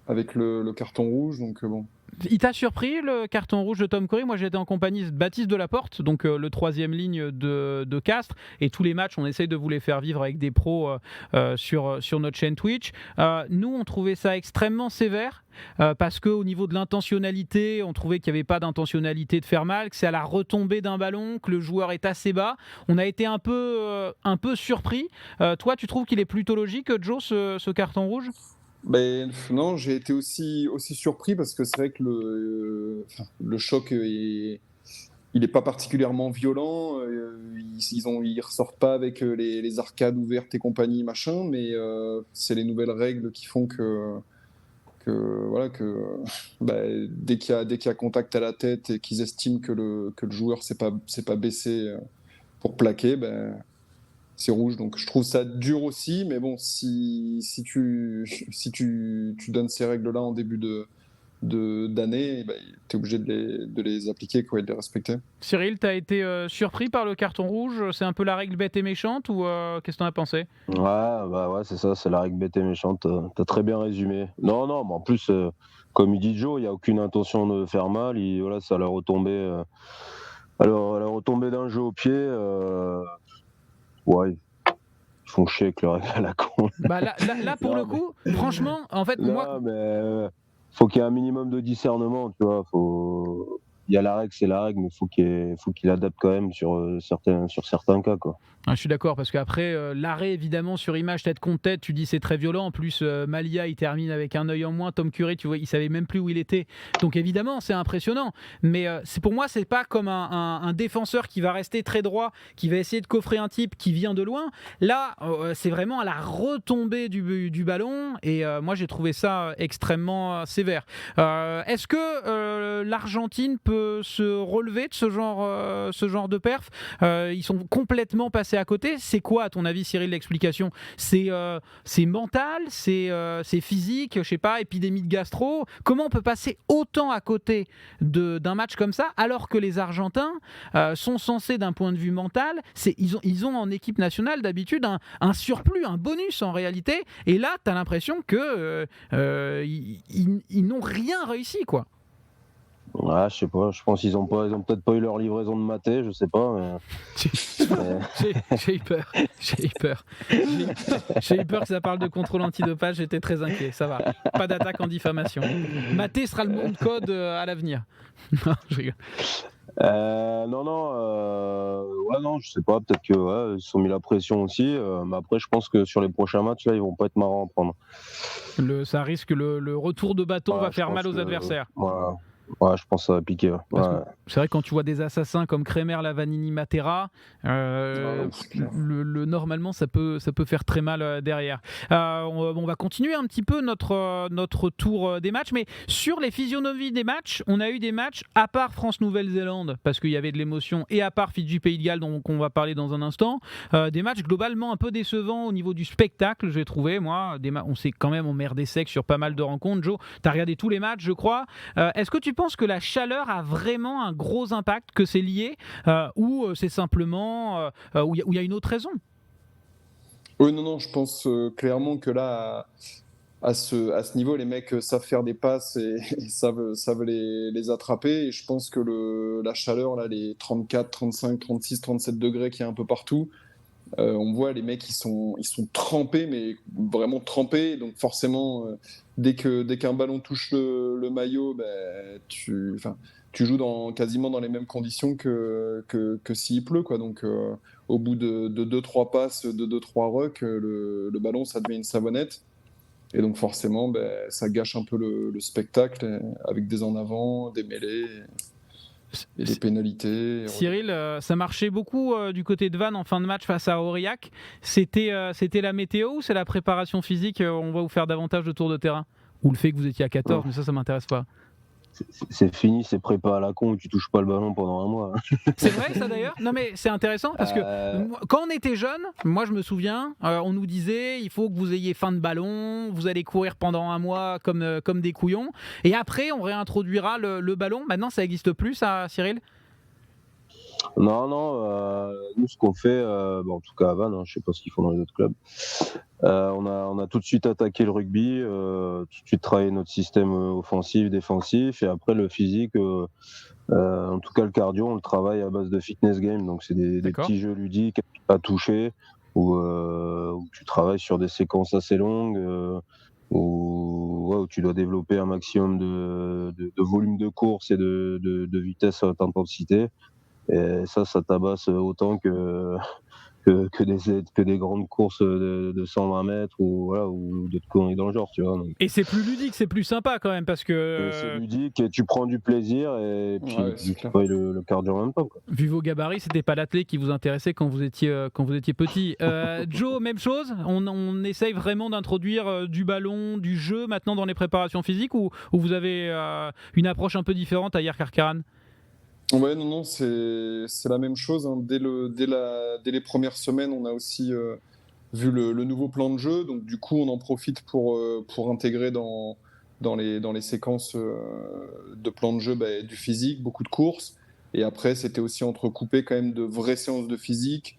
avec le carton rouge. Donc bon. Il t'a surpris le carton rouge de Tom Curry? Moi, j'étais en compagnie de Baptiste Delaporte, donc le 3e ligne de Castres, et tous les matchs, on essaye de vous les faire vivre avec des pros sur notre chaîne Twitch. Nous, on trouvait ça extrêmement sévère. Parce qu'au niveau de l'intentionnalité, on trouvait qu'il n'y avait pas d'intentionnalité de faire mal, que c'est à la retombée d'un ballon, que le joueur est assez bas. On a été un peu surpris. Toi, tu trouves qu'il est plutôt logique, Joe, ce carton rouge? Non, j'ai été aussi surpris parce que c'est vrai que le choc il est pas particulièrement violent. Ils ressortent pas avec les arcades ouvertes et compagnie, machin, mais c'est les nouvelles règles qui font que dès qu'il y a contact à la tête et qu'ils estiment que le joueur s'est pas baissé pour plaquer, c'est rouge. Donc je trouve ça dur aussi, mais bon, si tu donnes ces règles-là en début d'année, tu es obligé de les appliquer, quoi, et de les respecter. Cyril, t'as été surpris par le carton rouge? C'est un peu la règle bête et méchante ou qu'est-ce que t'en as pensé? Ouais, c'est ça, c'est la règle bête et méchante. T'as très bien résumé. Non, mais en plus, comme il dit Joe, il n'y a aucune intention de faire mal. Voilà, ça leur retombé, alors, elle est retombée d'un jeu au pied. Ouais, ils font chier avec le règle à la con. Là pour le coup, franchement, en fait, moi. Mais faut qu'il y ait un minimum de discernement, tu vois. Il y a la règle, c'est la règle, mais faut qu'il adapte quand même sur certains cas, quoi. Je suis d'accord, parce qu'après, l'arrêt, évidemment, sur image, tête contre tête, tu dis c'est très violent. En plus, Malia, il termine avec un œil en moins. Tom Curry, tu vois, il savait même plus où il était. Donc évidemment, c'est impressionnant. Mais pour moi, c'est pas comme un défenseur qui va rester très droit, qui va essayer de coffrer un type qui vient de loin. Là, c'est vraiment à la retombée du ballon. Et moi, j'ai trouvé ça extrêmement sévère. Est-ce que l'Argentine peut se relever de ce genre de perf? Ils sont complètement passés à côté. C'est quoi, à ton avis, Cyril, l'explication? C'est mental, c'est physique, je sais pas, épidémie de gastro. Comment on peut passer autant à côté d'un match comme ça, alors que les Argentins sont censés, d'un point de vue mental, ils ont en équipe nationale d'habitude un surplus, un bonus en réalité. Et là, tu as l'impression que ils n'ont rien réussi, quoi. Ouais, je sais pas, je pense qu'ils ont peut-être pas eu leur livraison de maté, je sais pas. J'ai eu peur. J'ai eu peur que ça parle de contrôle antidopage, j'étais très inquiet, ça va. Pas d'attaque en diffamation. Maté sera le nom de code à l'avenir. Non, je rigole. Non, je sais pas, peut-être que ils se sont mis la pression aussi, mais après je pense que sur les prochains matchs là, ils vont pas être marrants à prendre. Ça risque le retour de bâton va faire mal aux adversaires. Ouais, je pense que ça va piquer. Ouais. C'est vrai que quand tu vois des assassins comme Kremer, Lavanini, Matera, normalement ça peut faire très mal derrière. On va continuer un petit peu notre tour des matchs, mais sur les physionomies des matchs, on a eu des matchs à part France-Nouvelle-Zélande, parce qu'il y avait de l'émotion, et à part Fidji-Pays de Galles, dont on va parler dans un instant, des matchs globalement un peu décevants au niveau du spectacle, j'ai trouvé, moi. On s'est quand même emmerdé sec sur pas mal de rencontres. Joe, tu as regardé tous les matchs, je crois. Est-ce que tu penses que la chaleur a vraiment un gros impact, que c'est lié, ou c'est simplement où il y a une autre raison? Oui, non, je pense clairement que là, à ce niveau, les mecs savent faire des passes et savent les attraper. Et je pense que la chaleur, là, les 34, 35, 36, 37 degrés qu'il y a un peu partout, on voit les mecs, ils sont trempés, mais vraiment trempés. Donc forcément, dès qu'un ballon touche le maillot, tu joues quasiment dans les mêmes conditions que s'il pleut, quoi. Donc au bout de 2-3 passes, de 2-3 rucks, le ballon, ça devient une savonnette. Et donc forcément, ça gâche un peu le spectacle, avec des en avant, des mêlées et des pénalités. Cyril, ça marchait beaucoup du côté de Vannes en fin de match face à Aurillac. C'était la météo ou c'est la préparation physique? On va vous faire davantage de tours de terrain? Ou le fait que vous étiez à 14, mais ça m'intéresse pas. C'est fini, c'est prépa à la con où tu touches pas le ballon pendant un mois. C'est vrai ça d'ailleurs? Non mais c'est intéressant parce que quand on était jeune, moi je me souviens, on nous disait il faut que vous ayez faim de ballon, vous allez courir pendant un mois comme des couillons, et après on réintroduira le ballon. Maintenant ça n'existe plus, ça, Cyril? Non, nous ce qu'on fait, en tout cas à Vannes, je sais pas ce qu'ils font dans les autres clubs. On a tout de suite attaqué le rugby, tout de suite travaillé notre système offensif, défensif, et après le physique, en tout cas le cardio, on le travaille à base de fitness game, donc c'est des petits jeux ludiques à toucher, où tu travailles sur des séquences assez longues, où tu dois développer un maximum de volume de course et de vitesse à haute intensité. Et ça tabasse autant que que des grandes courses de 120 mètres ou d'autres conneries dans le genre, tu vois. Donc. Et c'est plus ludique, c'est plus sympa quand même parce que. C'est ludique et tu prends du plaisir et puis tu travailles le cardio en même temps, quoi. Vu vos gabarits, c'était pas l'athlète qui vous intéressait quand vous étiez petit. Joe, même chose. On essaye vraiment d'introduire du ballon, du jeu maintenant dans les préparations physiques ou vous avez une approche un peu différente à Karkaran? Ouais, non, c'est la même chose, hein. Dès les premières semaines, on a aussi vu le nouveau plan de jeu. Donc, du coup, on en profite pour intégrer dans les séquences de plan de jeu du physique, beaucoup de courses. Et après, c'était aussi entrecoupé quand même de vraies séances de physique,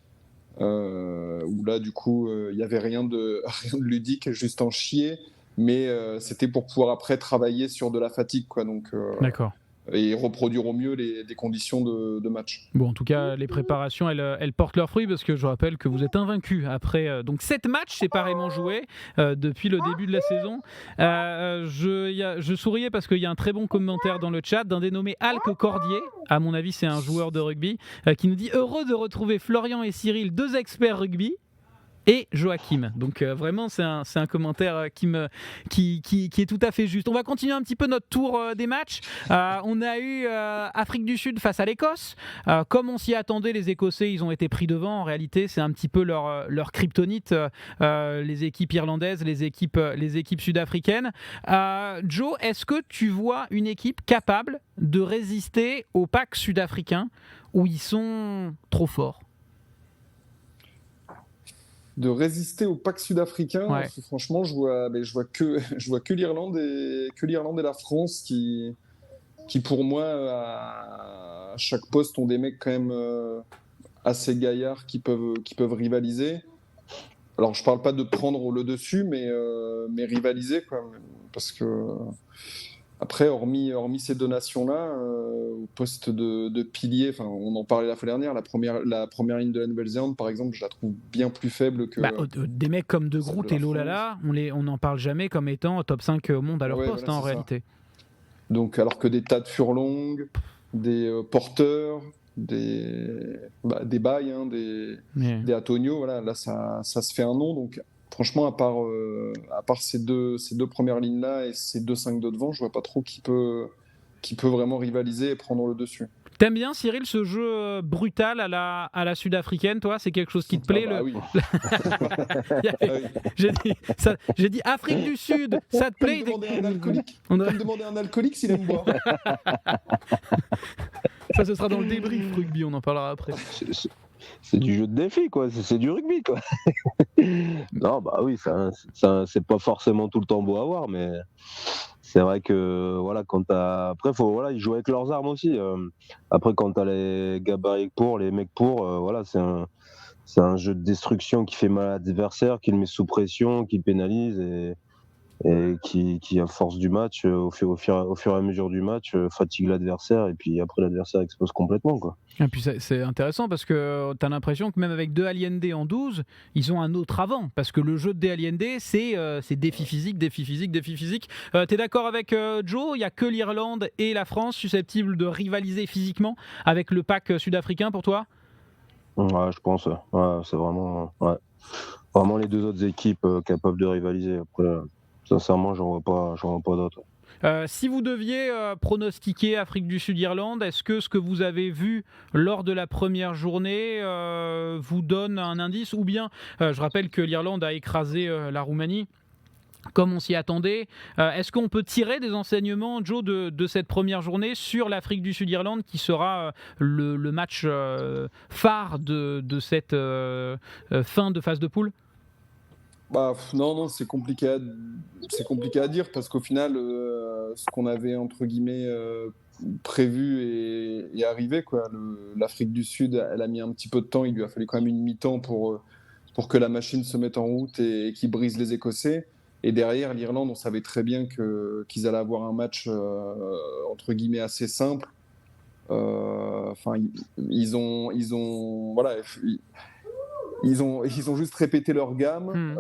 où là, du coup, il n'y avait rien de ludique, juste en chier. Mais c'était pour pouvoir après travailler sur de la fatigue, quoi. Donc, D'accord. et reproduire au mieux des conditions de match. Bon, en tout cas, les préparations, elles portent leurs fruits parce que je rappelle que vous êtes invaincu après donc 7 matchs séparément joués depuis le début de la saison. Je souriais parce qu'il y a un très bon commentaire dans le chat d'un dénommé Alc Cordier, à mon avis c'est un joueur de rugby, qui nous dit « Heureux de retrouver Florian et Cyril, 2 experts rugby ». Et Joachim. Donc vraiment, c'est un commentaire qui est tout à fait juste. On va continuer un petit peu notre tour des matchs. On a eu Afrique du Sud face à l'Écosse. Comme on s'y attendait, les Écossais, ils ont été pris devant. En réalité, c'est un petit peu leur kryptonite, les équipes irlandaises, les équipes sud-africaines. Joe, est-ce que tu vois une équipe capable de résister au pack sud-africain où ils sont trop forts ? De résister au pack sud-africain, Ouais. franchement, je vois que l'Irlande et la France qui pour moi, à chaque poste, ont des mecs quand même assez gaillards qui peuvent rivaliser. Alors, je parle pas de prendre le dessus, mais rivaliser, quoi. Parce que après, hormis ces deux nations-là, au poste de pilier, on en parlait la fois dernière, la première ligne de la Nouvelle-Zélande, par exemple, je la trouve bien plus faible que. Des mecs comme De Groot et Lolala, on n'en parle jamais comme étant top 5 au monde à leur poste, voilà, en réalité. Donc, alors que des tas de furlongs, des porteurs, des bails, hein, des Antonio, voilà, là, ça se fait un nom. Donc, franchement, à part ces deux premières lignes-là et ces 2-5 de devant, je vois pas trop qui peut vraiment rivaliser et prendre le dessus. T'aimes bien, Cyril, ce jeu brutal à la sud-africaine, toi? C'est quelque chose qui te plaît? Oui. J'ai dit Afrique du Sud, ça te plaît? On va me demander un alcoolique s'il aime boire. Ça, ce sera dans le débrief rugby, on en parlera après. C'est du jeu de défi, quoi. C'est du rugby, quoi. Non, oui, c'est pas forcément tout le temps beau à voir, mais c'est vrai que voilà, après, ils jouent avec leurs armes aussi. Après, quand t'as les gabarits les mecs voilà, c'est un jeu de destruction qui fait mal à l'adversaire, qui le met sous pression, qui pénalise et qui à force du match, au fur et à mesure du match, fatigue l'adversaire et puis après l'adversaire explose complètement, quoi. Et puis c'est intéressant parce que tu as l'impression que même avec deux Allende en 12, ils ont un autre avant. Parce que le jeu de Allende, c'est défi physique. T'es d'accord avec Joe? Il n'y a que l'Irlande et la France susceptibles de rivaliser physiquement avec le pack sud-africain pour toi? Ouais, je pense. Ouais, c'est vraiment les deux autres équipes capables de rivaliser. Après, sincèrement, j'en vois pas d'autres. Si vous deviez pronostiquer Afrique du Sud-Irlande, est-ce que ce que vous avez vu lors de la première journée vous donne un indice? Ou bien, je rappelle que l'Irlande a écrasé la Roumanie comme on s'y attendait. Est-ce qu'on peut tirer des enseignements, Joe, de cette première journée sur l'Afrique du Sud-Irlande qui sera le match phare de cette fin de phase de poule? Non, c'est compliqué à dire parce qu'au final, ce qu'on avait entre guillemets prévu est arrivé, quoi. L'Afrique du Sud, elle a mis un petit peu de temps. Il lui a fallu quand même une mi-temps pour que la machine se mette en route et qu'ils brisent les Écossais. Et derrière, l'Irlande, on savait très bien qu'ils allaient avoir un match entre guillemets assez simple. Ils ont juste répété leur gamme.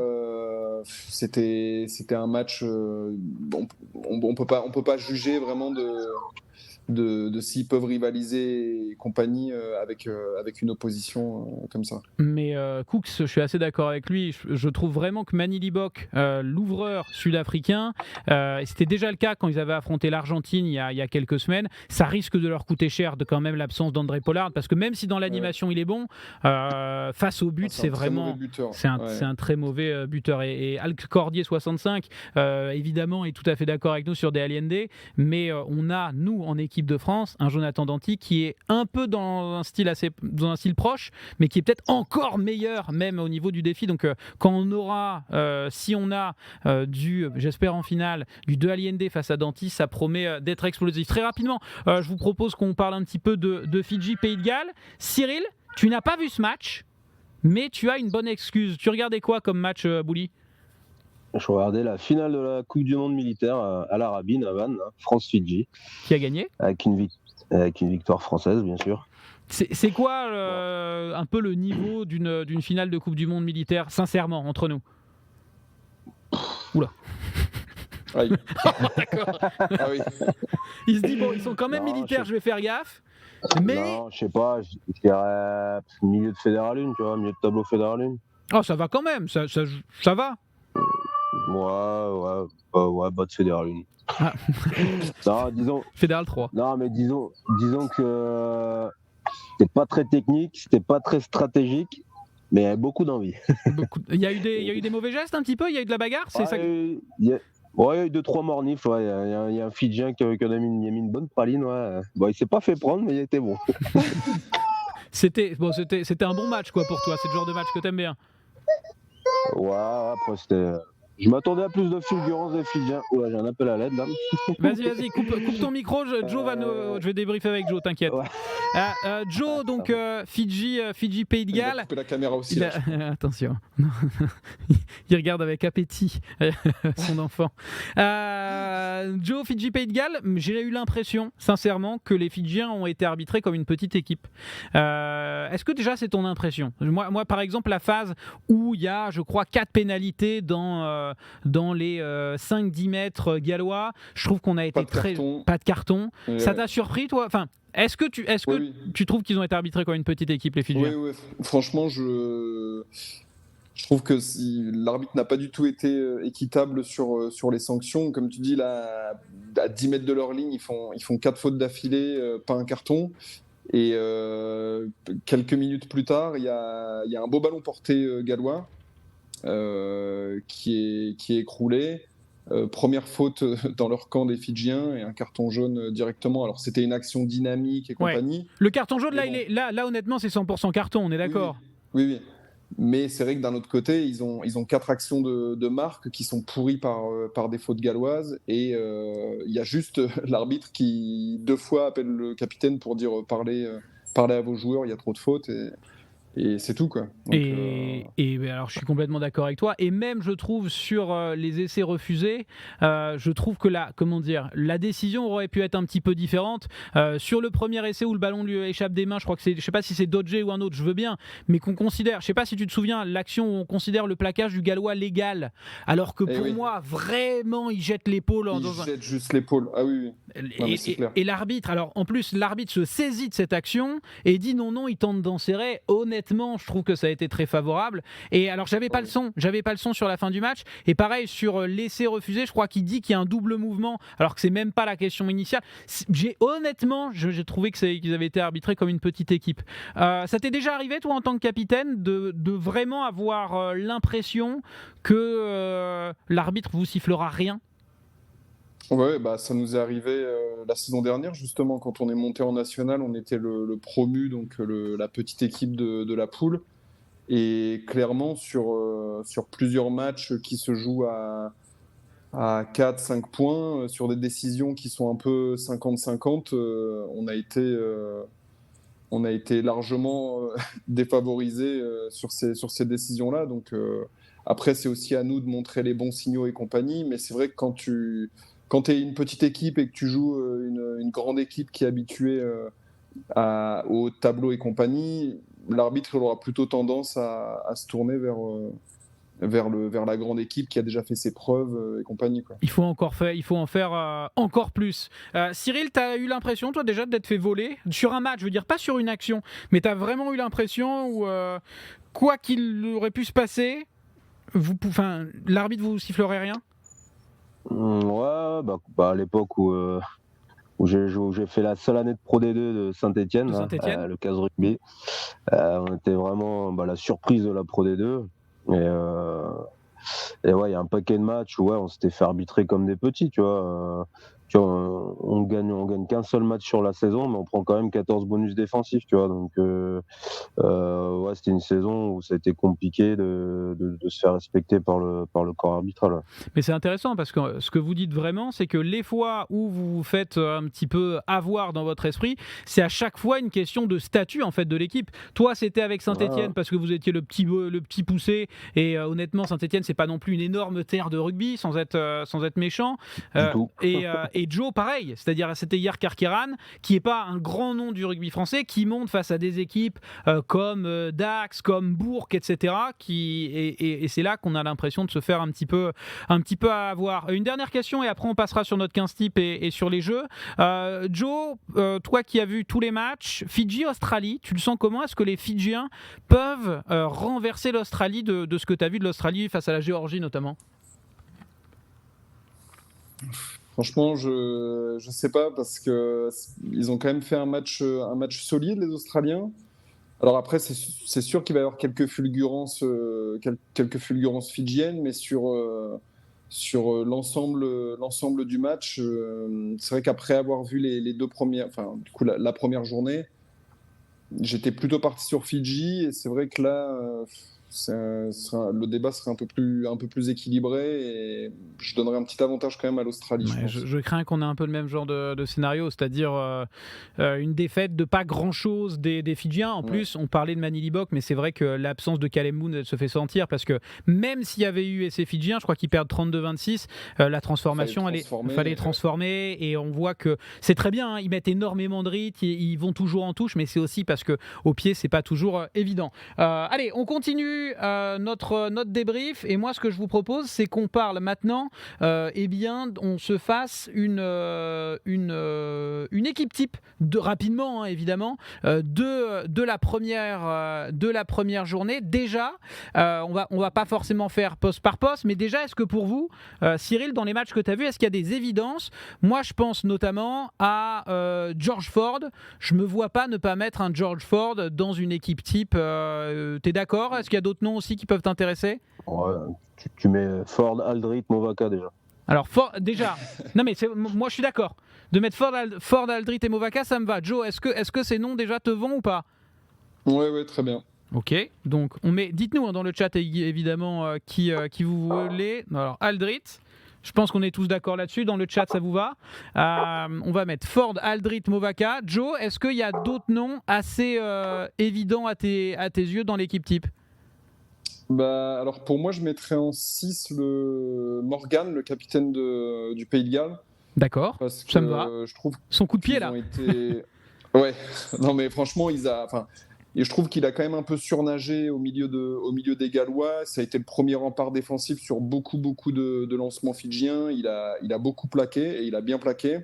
c'était un match. On peut pas juger vraiment de s'ils peuvent rivaliser et compagnie avec une opposition comme ça. Mais Cooks, je suis assez d'accord avec lui. Je trouve vraiment que Manny Libok, l'ouvreur sud-africain, et c'était déjà le cas quand ils avaient affronté l'Argentine il y a quelques semaines, ça risque de leur coûter cher de quand même l'absence d'André Pollard, parce que même si dans l'animation il est bon, face au but, c'est vraiment c'est un très mauvais buteur. Et Alc Cordier 65, évidemment, est tout à fait d'accord avec nous sur des Allende, mais on a, nous, en équipe de France, un Jonathan Danty qui est un peu dans un style proche, mais qui est peut-être encore meilleur même au niveau du défi. Donc quand on aura, si on a j'espère en finale, du 2 Allende face à Danty, ça promet d'être explosif. Très rapidement, je vous propose qu'on parle un petit peu de Fidji, Pays de Galles. Cyril, tu n'as pas vu ce match, mais tu as une bonne excuse. Tu regardais quoi comme match, Bouli ? Je regardais la finale de la Coupe du Monde militaire à l'Arabie, Navan, France-Fidji. Qui a gagné ? Avec une victoire française, bien sûr. C'est quoi un peu le niveau d'une finale de Coupe du Monde militaire, sincèrement, entre nous ? Oula. Aïe. D'accord. Ah oui. Il se dit, bon, ils sont quand même militaires, je vais faire gaffe. Mais... Non, je sais pas, je dirais milieu de Fédéral 1, tu vois, milieu de tableau Fédéral 1. Oh, ça va quand même, ça va. Ouais, bas de Fédéral 1. Ah. Non, disons... Fédéral 3. Non, mais disons que c'était pas très technique, c'était pas très stratégique, mais il y avait beaucoup d'envie. Il y a eu des mauvais gestes un petit peu, il y a eu de la bagarre, c'est ça. Il y a eu 2-3 mornifs, ouais. Il y a un Fidjien qui a mis une bonne praline, ouais. Bon, il s'est pas fait prendre, mais il était bon. C'était un bon match, quoi, pour toi. C'est le genre de match que t'aimes bien. Ouais, après c'était... Je m'attendais à plus de fulgurance des Fidjiens. Ouais, j'ai un appel à l'aide là. Vas-y, coupe ton micro. Je vais débriefer avec Joe, t'inquiète. Ouais. Joe, donc Fidji, Pays de Galles. Il va couper la caméra aussi. Attention. Il regarde avec appétit son enfant. Joe, Fidji, Pays de Galles. J'ai eu l'impression, sincèrement, que les Fidjiens ont été arbitrés comme une petite équipe. Est-ce que déjà c'est ton impression ? Moi, par exemple, la phase où il y a, je crois, 4 pénalités dans les 5-10 mètres gallois, je trouve qu'on a été pas de carton. Ça t'a surpris, toi ? Enfin, est-ce que tu trouves qu'ils ont été arbitrés comme une petite équipe, les Fidjiens ? Oui. Franchement, je trouve que l'arbitre n'a pas du tout été équitable sur les sanctions. Comme tu dis, là, à 10 mètres de leur ligne, ils font 4 fautes d'affilée, pas un carton. Et quelques minutes plus tard, il y a un beau ballon porté gallois qui est écroulé. Première faute dans leur camp des Fidjiens et un carton jaune directement. Alors c'était une action dynamique et compagnie. Le carton jaune, là honnêtement, c'est 100% carton, on est d'accord ? Oui. Mais c'est vrai que d'un autre côté, ils ont 4 actions de marque qui sont pourries par des fautes galloises. Et il y a juste l'arbitre qui 2 fois appelle le capitaine pour dire parlez à vos joueurs, il y a trop de fautes. Et c'est tout, quoi. Donc, et alors je suis complètement d'accord avec toi, et même je trouve sur les essais refusés, je trouve que la décision aurait pu être un petit peu différente. Sur le premier essai où le ballon lui échappe des mains, je sais pas si c'est Dodgé ou un autre, je veux bien, mais qu'on considère, je sais pas si tu te souviens, l'action où on considère le plaquage du gallois légal, alors que pour moi vraiment il jette l'épaule. Jette juste l'épaule, ah oui. Et l'arbitre, alors en plus l'arbitre se saisit de cette action et dit non, il tente d'en serrer. Honnêtement, je trouve que ça a été très favorable. Et alors j'avais pas le son sur la fin du match, et pareil sur l'essai refusé, je crois qu'il dit qu'il y a un double mouvement alors que c'est même pas la question initiale. Honnêtement, j'ai trouvé qu'ils avaient été arbitrés comme une petite équipe. Ça t'est déjà arrivé, toi, en tant que capitaine, de vraiment avoir l'impression que l'arbitre vous sifflera rien ? Ouais, ça nous est arrivé la saison dernière, justement, quand on est monté en national, on était le promu, donc la petite équipe de la poule. Et clairement, sur plusieurs matchs qui se jouent à 4-5 points, sur des décisions qui sont un peu 50-50, on a été largement défavorisés sur ces décisions-là. Donc après, c'est aussi à nous de montrer les bons signaux et compagnie. Mais c'est vrai que quand tu es une petite équipe et que tu joues une grande équipe qui est habituée au tableau et compagnie, l'arbitre aura plutôt tendance à se tourner vers la grande équipe qui a déjà fait ses preuves et compagnie, quoi. Il faut en faire encore plus. Cyril, tu as eu l'impression, toi, déjà, d'être fait voler sur un match, je veux dire, pas sur une action, mais tu as vraiment eu l'impression où, quoi qu'il aurait pu se passer, l'arbitre vous sifflerait rien? Ouais, à l'époque où j'ai fait la seule année de Pro D2 de Saint-Étienne, De Saint-Étienne. le CAS Rugby, on était vraiment la surprise de la Pro D2. Et ouais, il y a un paquet de matchs où on s'était fait arbitrer comme des petits, tu vois. On gagne qu'un seul match sur la saison, mais on prend quand même 14 bonus défensifs, tu vois. Donc, ouais, c'était une saison où ça a été compliqué de se faire respecter par le corps arbitral. Mais c'est intéressant parce que ce que vous dites vraiment, c'est que les fois où vous vous faites un petit peu avoir dans votre esprit, c'est à chaque fois une question de statut en fait de l'équipe. Toi, c'était avec Saint-Étienne parce que vous étiez le petit poussé et honnêtement, Saint-Étienne, c'est pas non plus une énorme terre de rugby sans être méchant. Du tout. Et Joe, pareil, c'est-à-dire c'était hier Karkiran, qui est pas un grand nom du rugby français, qui monte face à des équipes comme Dax, comme Bourg, etc. Et c'est là qu'on a l'impression de se faire un petit peu avoir. Une dernière question et après on passera sur notre 15 type et sur les jeux. Joe, toi qui as vu tous les matchs, Fidji-Australie, tu le sens comment? Est-ce que les Fidjiens peuvent renverser l'Australie de ce que tu as vu de l'Australie face à la Géorgie notamment? Franchement, je sais pas parce que ils ont quand même fait un match solide, les Australiens. Alors après, c'est sûr qu'il va y avoir quelques fulgurances fidjiennes, mais sur l'ensemble du match, c'est vrai qu'après avoir vu les deux premières, enfin du coup la première journée, j'étais plutôt parti sur Fidji et c'est vrai que là, le débat serait un peu plus équilibré et je donnerais un petit avantage quand même à l'Australie, je Ouais, pense. je crains qu'on ait un peu le même genre de scénario, c'est-à-dire une défaite de pas grand-chose des Fidjiens. En plus, on parlait de Manny Libok, mais c'est vrai que l'absence de Caleb Moon elle se fait sentir parce que même s'il y avait eu essai Fidjien, je crois qu'ils perdent 32-26, la transformation, fallait transformer et on voit que c'est très bien, hein, ils mettent énormément de rythme, ils vont toujours en touche, mais c'est aussi parce que au pied, c'est pas toujours évident. Allez, on continue notre débrief et moi, ce que je vous propose, c'est qu'on parle maintenant, on se fasse une équipe type rapidement, hein, évidemment, de la première journée. Déjà, on va pas forcément faire poste par poste, mais déjà, est-ce que pour vous, Cyril, dans les matchs que tu as vus, est-ce qu'il y a des évidences? Moi, je pense notamment à George Ford. Je me vois pas ne pas mettre un George Ford dans une équipe type. T'es d'accord? Est-ce qu'il y a d'autres noms aussi qui peuvent t'intéresser? Ouais, tu mets Ford, Aldrit, Movaka déjà. Alors, déjà, non mais moi je suis d'accord. De mettre Ford, Aldrit et Movaka, ça me va. Joe, est-ce que ces noms déjà te vont ou pas? Ouais, très bien. Ok, donc dites-nous hein, dans le chat évidemment qui vous voulez. Alors, Aldrit, je pense qu'on est tous d'accord là-dessus. Dans le chat, ça vous va? On va mettre Ford, Aldrit, Movaka. Joe, est-ce qu'il y a d'autres noms assez évidents à tes yeux dans l'équipe type? Alors pour moi, je mettrais en 6 le Morgan, le capitaine du Pays de Galles. D'accord, Parce que ça me va. Je trouve Son coup de pied là. Ouais, non mais franchement, et je trouve qu'il a quand même un peu surnagé au milieu des Gallois. Ça a été le premier rempart défensif sur beaucoup de lancements fidjiens. Il a beaucoup plaqué et il a bien plaqué.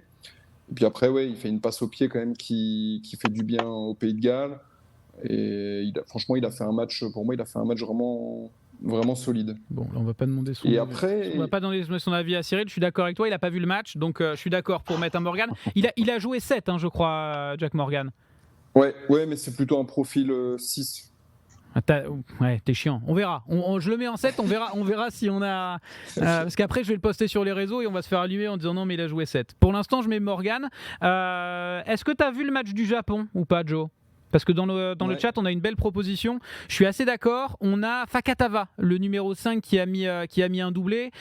Et puis après, ouais, il fait une passe au pied quand même qui fait du bien au Pays de Galles. Et franchement, il a fait un match vraiment, vraiment solide. Bon, là, on va pas demander son Et avis. après, On va pas demander son avis à Cyril. Je suis d'accord avec toi. Il a pas vu le match, donc je suis d'accord pour mettre un Morgan. Il a joué 7, hein, je crois, Jack Morgan. ouais, mais c'est plutôt un profil 6. Ouais, t'es chiant. On verra. Je le mets en 7, on verra si on a. Parce qu'après, je vais le poster sur les réseaux et on va se faire allumer en disant non, mais il a joué 7. Pour l'instant, je mets Morgan. Est-ce que t'as vu le match du Japon ou pas, Joe? Parce que dans le chat, on a une belle proposition. Je suis assez d'accord. On a Fakatava, le numéro 5 qui a mis un doublé,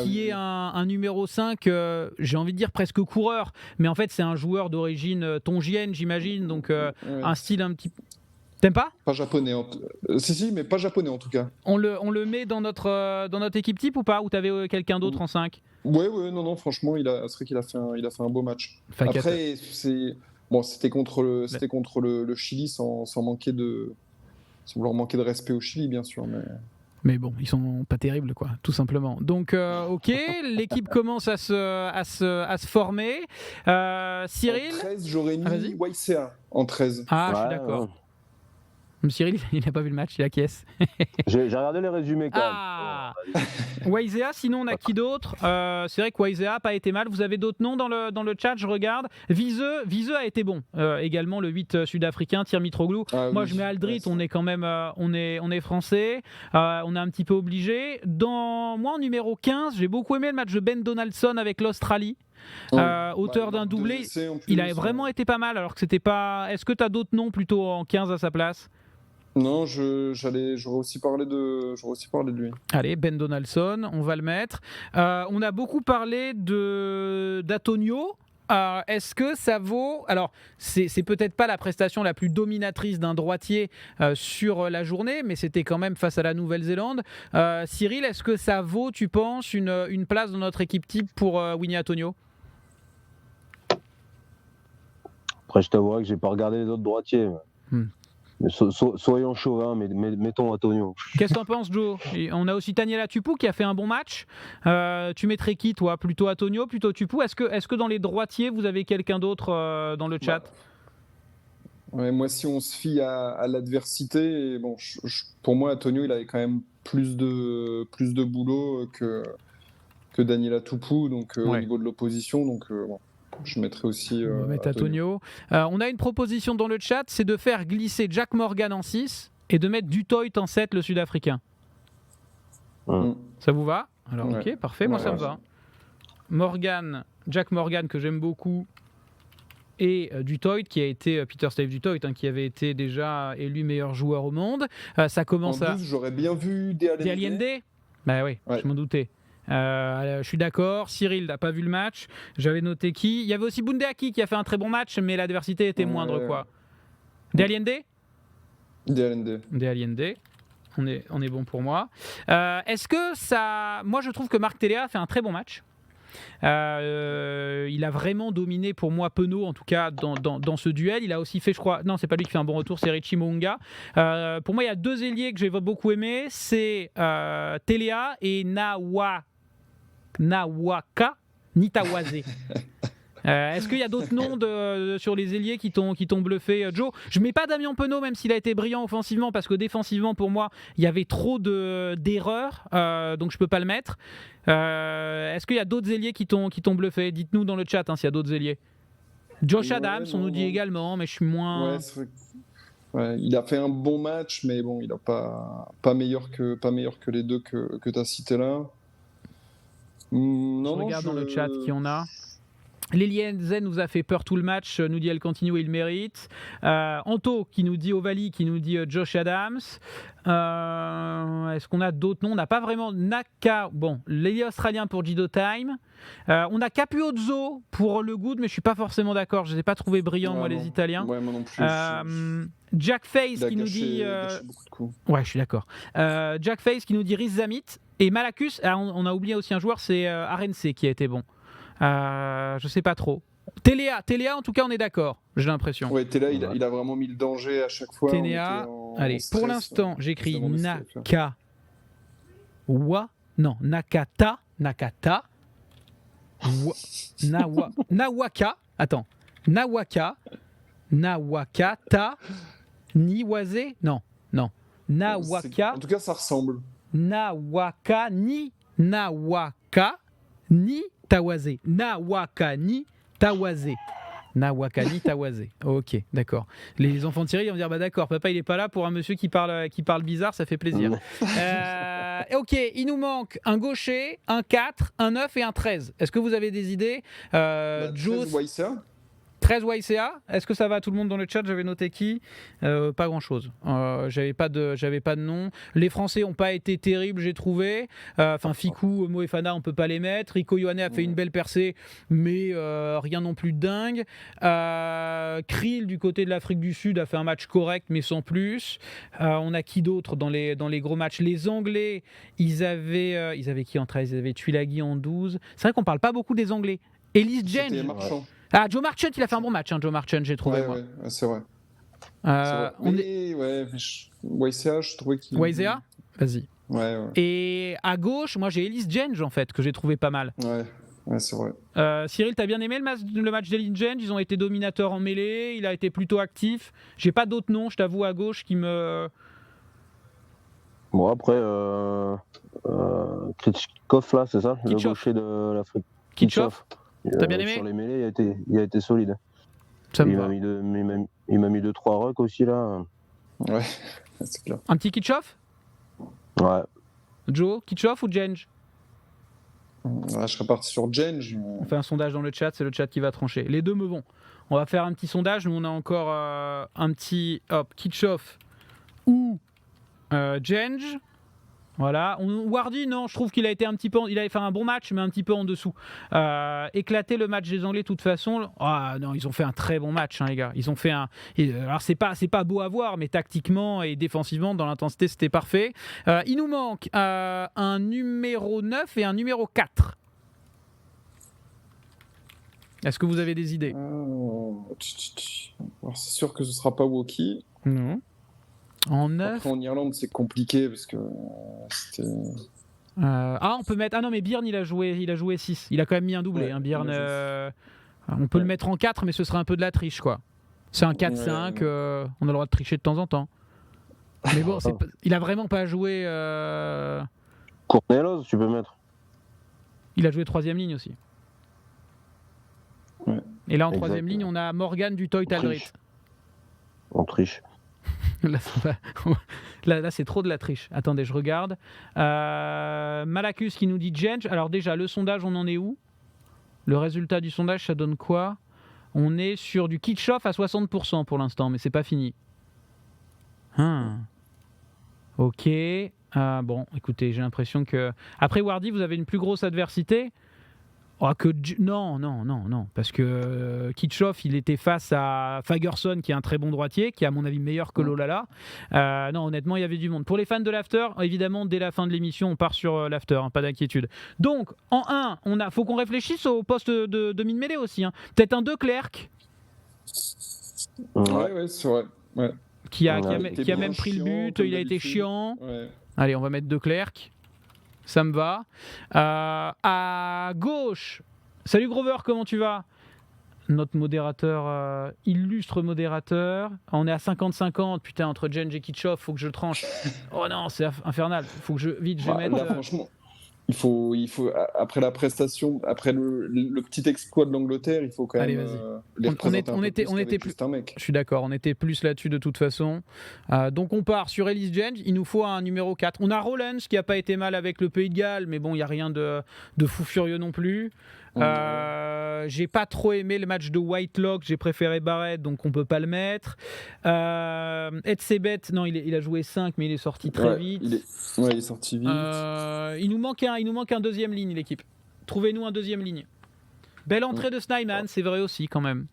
qui est un numéro 5, j'ai envie de dire presque coureur. Mais en fait, c'est un joueur d'origine tongienne, j'imagine. Donc, un style un petit... T'aimes pas? Pas japonais. Si, mais pas japonais en tout cas. On le met dans notre équipe type ou pas? Ou t'avais quelqu'un d'autre en 5? Ouais, non, franchement, c'est vrai qu'il a fait un beau match. Après, c'était contre le Chili sans vouloir manquer de respect au Chili, bien sûr. Mais... Mais bon, ils sont pas terribles, quoi, tout simplement. Donc, ok, l'équipe commence à se former. Cyril. En 13, j'aurais vas-y. mis YCA en 13. Ah, je suis Ouais, d'accord. ouais. Cyril, il n'a pas vu le match, il acquiesce. J'ai regardé les résumés quand Ah même. Waisea, sinon on a qui d'autre C'est vrai que Waisea n'a pas été mal. Vous avez d'autres noms dans le chat, je regarde. Viseux a été bon. Également le 8 sud-africain, Thierry Mitroglou. Ah, Moi oui. je mets Aldrit, Ouais, on est quand même on est français. On est un petit peu obligé. Moi en numéro 15, j'ai beaucoup aimé le match de Ben Donaldson avec l'Australie. Auteur d'un doublé, il a vraiment été pas mal alors que c'était pas. Est-ce que tu as d'autres noms plutôt en 15 à sa place? Non, j'aurais aussi parlé de lui. Allez, Ben Donaldson, on va le mettre. On a beaucoup parlé d'Antonio. Est-ce que ça vaut... Alors, c'est peut-être pas la prestation la plus dominatrice d'un droitier sur la journée, mais c'était quand même face à la Nouvelle-Zélande. Cyril, est-ce que ça vaut, tu penses, une place dans notre équipe type pour Winnie Antonio? Après, je t'avouerai que j'ai pas regardé les autres droitiers. Mais soyons chauvins, mais mettons Antonio. Qu'est-ce que t'en penses, Joe? Et on a aussi Daniela Tupou qui a fait un bon match. Tu mettrais qui, toi? Plutôt Antonio, plutôt Tupou? Est-ce que dans les droitiers, vous avez quelqu'un d'autre dans le chat? Ouais, moi, si on se fie à l'adversité, bon, pour moi, Antonio, il avait quand même plus de boulot que Daniela Tupou, donc au niveau de l'opposition. Donc, bon, je mettrais aussi on va mettre Antonio. On a une proposition dans le chat, c'est de faire glisser Jack Morgan en 6 et de mettre Dutoit en 7, le Sud-Africain. Ça vous va? Alors, ok, parfait, moi ça me va. Jack Morgan, que j'aime beaucoup, et Dutoit, qui a été Peter Steve Dutoit, qui avait été déjà élu meilleur joueur au monde. Ça commence en 12, j'aurais bien vu De Allende. Bah oui, je m'en doutais. Je suis d'accord. Cyril n'a pas vu le match. J'avais noté qui. Il y avait aussi Bundeaki qui a fait un très bon match, mais l'adversité était moindre, quoi. De Allende. On est bon pour moi. Est-ce que ça... Moi, je trouve que Marc Téléa a fait un très bon match. Il a vraiment dominé pour moi Penaud, en tout cas dans ce duel. Il a aussi fait, je crois, non, c'est pas lui qui fait un bon retour, c'est Richie Mounga. Pour moi, il y a deux ailiers que j'ai beaucoup aimé, c'est Téléa et Nawaka Nitawase. Est-ce qu'il y a d'autres noms sur les ailiers qui t'ont bluffé, Joe? Je mets pas Damien Penaud, même s'il a été brillant offensivement, parce que défensivement, pour moi, il y avait trop d'erreurs, donc je peux pas le mettre. Est-ce qu'il y a d'autres ailiers qui t'ont bluffé? Dites-nous dans le chat s'il y a d'autres ailiers. Josh Adams, on nous dit également, mais je suis moins... Ouais, c'est vrai. Ouais, il a fait un bon match, mais bon, il n'a pas meilleur que les deux que tu as cités là. Je regarde dans le chat qui on a. L'Elienzen nous a fait peur tout le match, nous dit El Continue et il mérite. Anto qui nous dit Ovali, qui nous dit Josh Adams. Est-ce qu'on a d'autres noms? On n'a pas vraiment. Naka, bon, l'ailier australien pour Jido Time. On a Capuozzo pour le good, mais je suis pas forcément d'accord. Je les ai pas trouvés brillants, moi, les Italiens. Ouais, moi non plus. Jack Face qui nous dit. Ouais, je suis d'accord. Jack Face qui nous dit Riz Zamit et Malakus. On a oublié aussi un joueur, c'est Arense qui a été bon. Je sais pas trop. Téléa, en tout cas, on est d'accord, j'ai l'impression. Ouais, Téléa, il a vraiment mis le danger à chaque fois. Téléa, allez, pour l'instant, j'écris Nakata. Nawaka. Attends. Nawaka, ta, Niwase. Non. Nawaka. En tout cas, ça ressemble. Nawaka, ni Tawase. Nawaka ni Tawase. Ok, d'accord. Les enfants de Thierry vont dire bah d'accord, papa il est pas là pour un monsieur qui parle bizarre, ça fait plaisir. Ok, il nous manque un gaucher, un 4, un 9 et un 13. Est-ce que vous avez des idées? 13 YCA, est-ce que ça va à tout le monde dans le chat? J'avais noté qui? Pas grand-chose. J'avais pas de nom. Les Français n'ont pas été terribles, j'ai trouvé. Ficou, Moefana, on peut pas les mettre. Rico Ioane a fait une belle percée, mais rien non plus de dingue. Krill, du côté de l'Afrique du Sud, a fait un match correct, mais sans plus. On a qui d'autre dans les gros matchs? Les Anglais, ils avaient qui en 13? Ils avaient Tuilagi en 12. C'est vrai qu'on parle pas beaucoup des Anglais. Ellis James. Joe Marchant, il a fait un bon match, Joe Marchant, j'ai trouvé. Ouais, c'est vrai. YCA, YCA, je trouvais qu'il... YCA, vas-y. Ouais. Et à gauche, moi j'ai Ellis Genge en fait, que j'ai trouvé pas mal. Ouais, c'est vrai. Cyril, t'as bien aimé le match d'Ellis Genge? Ils ont été dominateurs en mêlée, il a été plutôt actif. J'ai pas d'autres noms, je t'avoue, à gauche qui me... Bon, après, Krichkov, là, c'est ça? Le Kitchov. gaucher de l'Afrique. Kitchov. T'as bien aimé? Sur les mêlées, il a été solide. Ça me Il va. m'a mis 2-3 rucks aussi, là. Ouais, c'est clair. Un petit Kitchov? Ouais. Joe, Kitchov ou Genge? Je serais parti sur Genge. On fait un sondage dans le chat, c'est le chat qui va trancher. Les deux me vont. On va faire un petit sondage. Nous, on a encore un petit Kitchov ou Genge. Voilà. Wardy, non, je trouve qu'il a été un petit peu. Il avait fait un bon match, mais un petit peu en dessous. Éclater le match des Anglais, de toute façon. Ah non, ils ont fait un très bon match, hein, les gars. Ils ont fait un. Alors, c'est pas beau à voir, mais tactiquement et défensivement, dans l'intensité, c'était parfait. Il nous manque un numéro 9 et un numéro 4. Est-ce que vous avez des idées? Alors, c'est sûr que ce sera pas Woki. Non. En 9. Après, en Irlande, c'est compliqué parce que c'était. On peut mettre. Ah non, mais Byrne, il a joué 6. Il a quand même mis un doublé. Ouais, hein, Byrne, il a on peut le mettre en 4, mais ce serait un peu de la triche, quoi. C'est un 4-5, on a le droit de tricher de temps en temps. Mais bon, il a vraiment pas joué. Cornelos, tu peux mettre. Il a joué 3ème ligne aussi. Ouais. Et là, en 3ème Exactement. ligne, on a Morgan du Toit Aldrit. On triche. Là, c'est trop de la triche. Attendez, je regarde. Malacus qui nous dit Genge. Alors déjà, le sondage, on en est où? Le résultat du sondage, ça donne quoi? On est sur du Kitchov à 60% pour l'instant, mais c'est pas fini. Ok. Bon, écoutez, j'ai l'impression que... Après Wardy, vous avez une plus grosse adversité. Non, parce que Kitchov, il était face à Fagerson, qui est un très bon droitier, qui est à mon avis meilleur que Lolala. Non, honnêtement, il y avait du monde. Pour les fans de l'after, évidemment, dès la fin de l'émission, on part sur l'after, hein, pas d'inquiétude. Donc, en 1, faut qu'on réfléchisse au poste de mid-mêlée aussi. Hein. Peut-être un De Klerk, Ouais, c'est vrai. Ouais. qui a été même bien pris le chiant, but, comme il a été d'habitude. chiant. Ouais. Allez, on va mettre De Klerk. Ça me va. À gauche, salut Grover, comment tu vas? Notre modérateur, illustre modérateur. On est à 50-50. Putain, entre Genge et Kitchov, faut que je tranche. Oh non, c'est infernal. Faut que je vais mettre. Là, franchement, il faut, après la prestation, après le petit exploit de l'Angleterre, il faut quand Allez, même vas-y. les représenter on était plus. juste un mec. Je suis d'accord, on était plus là-dessus de toute façon. Donc on part sur Ellis Genge, il nous faut un numéro 4. On a Rollins qui n'a pas été mal avec le Pays de Galles, mais bon, il n'y a rien de fou furieux non plus. J'ai pas trop aimé le match de Whitelock, j'ai préféré Barrett, donc on peut pas le mettre. Edsebet, non, il a joué 5, mais il est sorti très vite. Il est sorti vite. Il nous manque un deuxième ligne, l'équipe. Trouvez-nous un deuxième ligne. Belle entrée de Snyman, c'est vrai aussi quand même.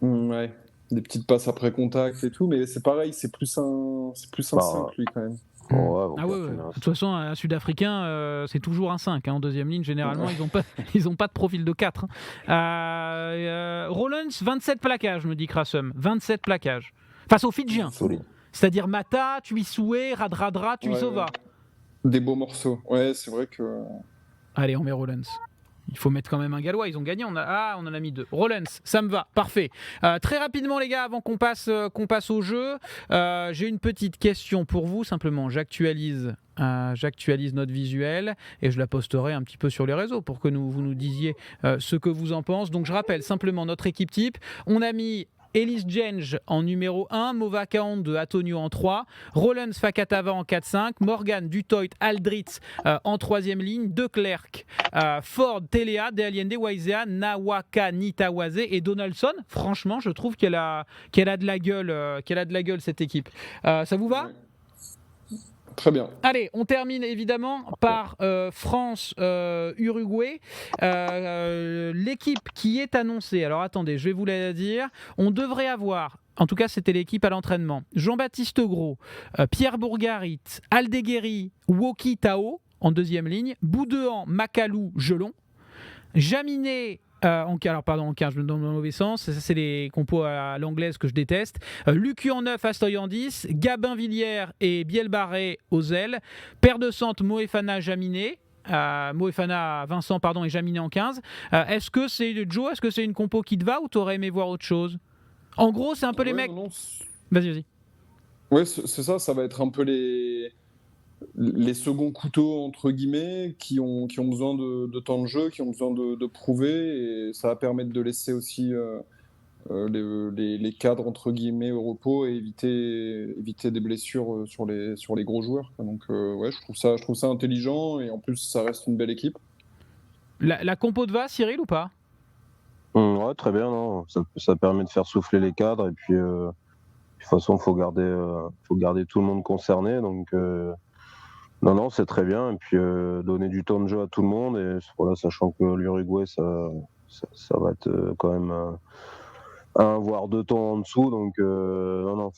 Ouais, des petites passes après contact et tout, mais c'est pareil, c'est plus un 5 lui quand même. Ouais. De toute façon, un Sud-Africain, c'est toujours un 5. Hein, en deuxième ligne, généralement, ils ont pas de profil de 4. Rollins, 27 plaquages, me dit Krassum. 27 plaquages. Face aux Fidjiens. Solide. C'est-à-dire Mata, Tuisoué, Radradra, Tuisova. Des beaux morceaux. Ouais, c'est vrai que... Allez, on met Rollins. Il faut mettre quand même un Gallois, ils ont gagné, on en a mis 2. Rollins, ça me va, parfait. Très rapidement les gars, avant qu'on passe au jeu, j'ai une petite question pour vous, simplement j'actualise notre visuel et je la posterai un petit peu sur les réseaux pour que vous nous disiez ce que vous en pensez. Donc je rappelle simplement notre équipe type, on a mis Ellis Genge en numéro 1, Mova Kaon de Antonio en 3, Rollins Fakatava en 4-5, Morgan Dutoit Aldritz en 3e ligne, De Klerk, Ford Telea, De Allende Waisea, Nawaka Nitawase et Donaldson. Franchement, je trouve qu'elle a de la gueule cette équipe. Ça vous va ? Très bien. Allez, on termine évidemment par France-Uruguay. L'équipe qui est annoncée, alors attendez, je vais vous la dire. On devrait avoir, en tout cas c'était l'équipe à l'entraînement, Jean-Baptiste Gros, Pierre Bourgarit, Aldeguerri, Woki Tao en 2e ligne, Boudéan, Macalou, Gelon, Jaminet, Alors pardon, en 15, je me donne dans le mauvais sens. Ça, c'est les compos à l'anglaise que je déteste. Lucu en 9, Astoy en 10, Gabin Villière et Biel Barré aux ailes. Paire de centre, Moefana Jaminet. Moefana, Vincent pardon, et Jaminet en 15. Est-ce que c'est Joe, est-ce que c'est une compo qui te va ou t'aurais aimé voir autre chose? En gros, c'est un peu les mecs. Non, Vas-y. ouais, c'est ça. Ça va être un peu les seconds couteaux entre guillemets qui ont besoin de temps de jeu, qui ont besoin de prouver, et ça va permettre de laisser aussi les cadres entre guillemets au repos et éviter des blessures sur les gros joueurs, quoi. Donc ouais, je trouve ça intelligent, et en plus ça reste une belle équipe. La compo te va, Cyril, ou pas? Ouais, très bien, non. Ça permet de faire souffler les cadres, et puis de toute façon, faut garder tout le monde concerné, donc non, c'est très bien, et puis donner du temps de jeu à tout le monde, et voilà, sachant que l'Uruguay, ça va être quand même un voire 2 temps en dessous, donc non,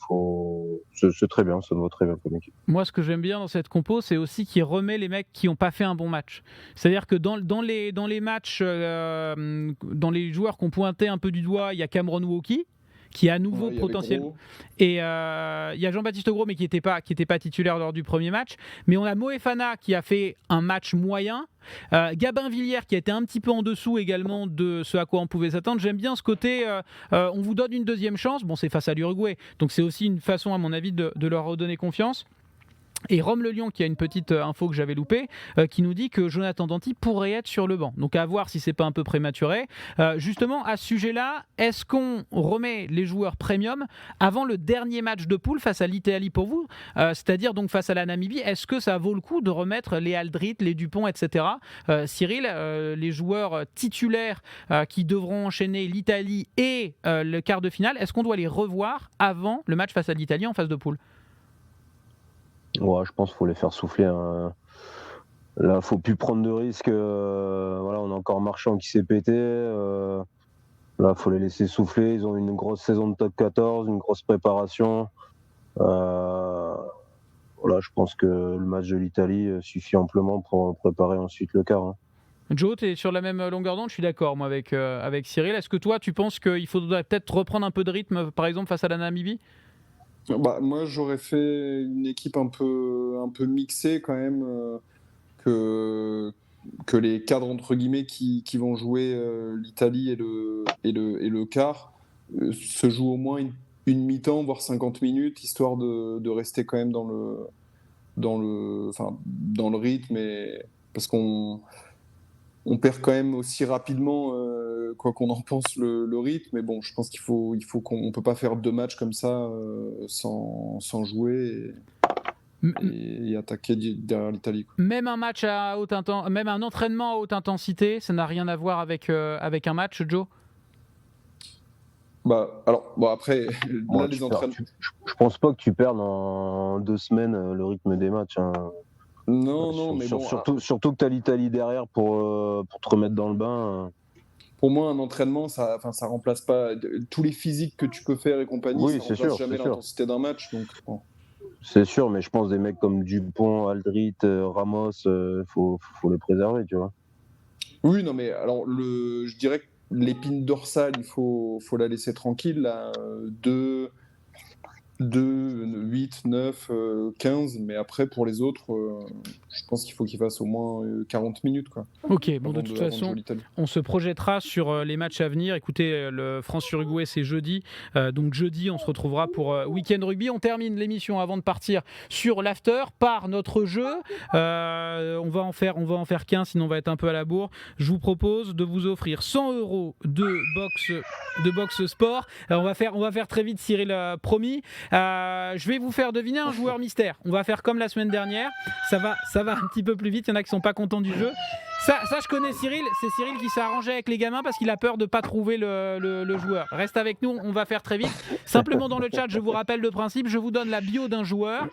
c'est très bien, ça doit très bien comme équipe. Moi, ce que j'aime bien dans cette compo, c'est aussi qu'il remet les mecs qui n'ont pas fait un bon match. C'est-à-dire que dans les matchs, dans les joueurs qu'on pointait un peu du doigt, il y a Cameron Wauki, qui est à nouveau potentiel. Et il y a Jean-Baptiste Gros, mais qui n'était pas titulaire lors du premier match. Mais on a Moefana qui a fait un match moyen. Gabin Villière qui a été un petit peu en dessous également de ce à quoi on pouvait s'attendre. J'aime bien ce côté, on vous donne une deuxième chance. Bon, c'est face à l'Uruguay, donc c'est aussi une façon, à mon avis, de leur redonner confiance. Et Rome Le Lion, qui a une petite info que j'avais loupée, qui nous dit que Jonathan Danty pourrait être sur le banc. Donc à voir si c'est pas un peu prématuré. Justement, à ce sujet-là, est-ce qu'on remet les joueurs premium avant le dernier match de poule face à l'Italie pour vous, c'est-à-dire donc face à la Namibie? Est-ce que ça vaut le coup de remettre les Aldrit, les Dupont, etc. Cyril, les joueurs titulaires qui devront enchaîner l'Italie et le quart de finale, est-ce qu'on doit les revoir avant le match face à l'Italie en phase de poule? Ouais, je pense qu'il faut les faire souffler. Là, faut plus prendre de risques. Voilà, on a encore Marchand qui s'est pété. Là, faut les laisser souffler. Ils ont une grosse saison de top 14, une grosse préparation. Voilà, je pense que le match de l'Italie suffit amplement pour préparer ensuite le quart. Joe, tu es sur la même longueur d'onde, je suis d'accord moi avec Cyril. Est-ce que toi, tu penses qu'il faudrait peut-être reprendre un peu de rythme, par exemple, face à la Namibie? Moi, j'aurais fait une équipe un peu mixée quand même, que les cadres entre guillemets qui vont jouer l'Italie et le quart se jouent au moins une mi-temps, voire 50 minutes, histoire de rester quand même dans le rythme, parce qu'on perd quand même aussi rapidement, quoi qu'on en pense, le rythme. Mais bon, je pense qu'il faut qu'on peut pas faire 2 matchs comme ça sans jouer et attaquer derrière l'Italie, quoi. Même un match même un entraînement à haute intensité, ça n'a rien à voir avec un match, Joe? Alors, bon, après, là, les entraînements. Je pense pas que tu perdes en 2 semaines le rythme des matchs. Non, mais bon. Surtout que tu as l'Italie derrière pour te remettre dans le bain. Pour moi, un entraînement, ça remplace pas tous les physiques que tu peux faire et compagnie. Oui, ça remplace jamais l'intensité d'un match. Donc, bon. C'est sûr, mais je pense des mecs comme Dupont, Aldrit, Ramos, faut les préserver, tu vois. Oui, non, mais alors je dirais que l'épine dorsale, il faut la laisser tranquille. Là, 2, 8, 9, 15, mais après pour les autres, je pense qu'il faut qu'ils fassent au moins 40 minutes, quoi. Ok, bon, de toute façon, on se projettera sur les matchs à venir. Écoutez, le France-Uruguay, c'est jeudi. Donc jeudi, on se retrouvera pour Week-end Rugby. On termine l'émission avant de partir sur l'after par notre jeu. On va en faire 15, sinon on va être un peu à la bourre. Je vous propose de vous offrir 100 € de boxe sport. On va faire très vite, Cyril, promis. Je vais vous faire deviner un joueur mystère. On va faire comme la semaine dernière. Ça va un petit peu plus vite. Il y en a qui sont pas contents du jeu. Ça, je connais Cyril. C'est Cyril qui s'est arrangé avec les gamins parce qu'il a peur de pas trouver le joueur. Reste avec nous. On va faire très vite. Simplement dans le chat, je vous rappelle le principe. Je vous donne la bio d'un joueur.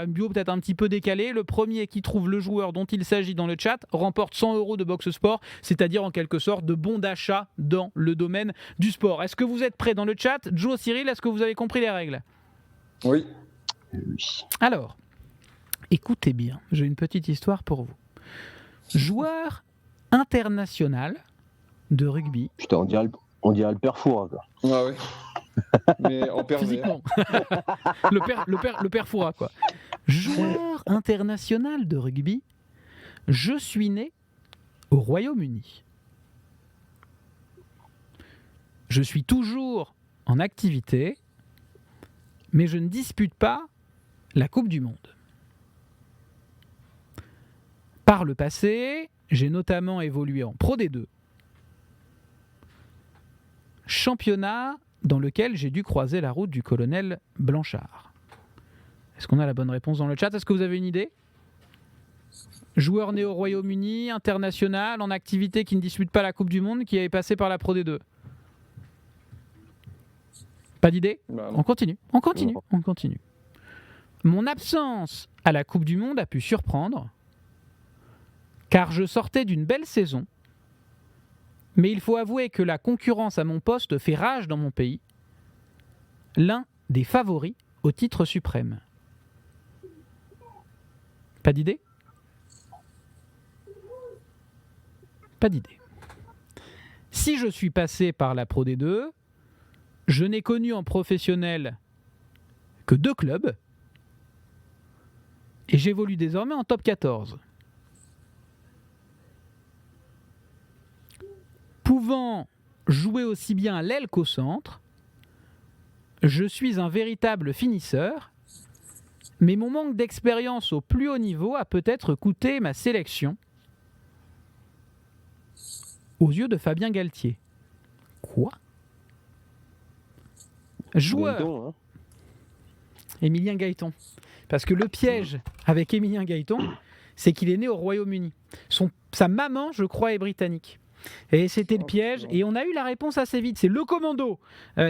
Bio peut-être un petit peu décalé. Le premier qui trouve le joueur dont il s'agit dans le chat remporte 100 € de boxe sport, c'est-à-dire en quelque sorte de bons d'achat dans le domaine du sport. Est-ce que vous êtes prêts dans le chat? Joe, Cyril, est-ce que vous avez compris les règles? Oui. Alors, écoutez bien, j'ai une petite histoire pour vous. Joueur international de rugby. Putain, on dirait le père Foura, quoi. Ah ouais. Mais en pervers. Physiquement. le père Foura, quoi. Joueur international de rugby, je suis né au Royaume-Uni. Je suis toujours en activité, mais je ne dispute pas la Coupe du Monde. Par le passé, j'ai notamment évolué en Pro D2, championnat dans lequel j'ai dû croiser la route du colonel Blanchard. Est-ce qu'on a la bonne réponse dans le chat ? Est-ce que vous avez une idée ? Joueur né au Royaume-Uni, international, en activité, qui ne dispute pas la Coupe du Monde, qui est passé par la Pro D2. Pas d'idée ? Bah, On continue. Mon absence à la Coupe du Monde a pu surprendre, car je sortais d'une belle saison, mais il faut avouer que la concurrence à mon poste fait rage dans mon pays, l'un des favoris au titre suprême. Pas d'idée ? Pas d'idée. Si je suis passé par la Pro D2, je n'ai connu en professionnel que 2 clubs et j'évolue désormais en top 14. Pouvant jouer aussi bien à l'aile qu'au centre, je suis un véritable finisseur, mais mon manque d'expérience au plus haut niveau a peut-être coûté ma sélection aux yeux de Fabien Galtier. Quoi ? Joueur. Gaëton, hein. Émilien Gaëton. Parce que le piège avec Émilien Gaëton, c'est qu'il est né au Royaume-Uni. Sa maman, je crois, est britannique. Et c'était le piège. Et on a eu la réponse assez vite. C'est le commando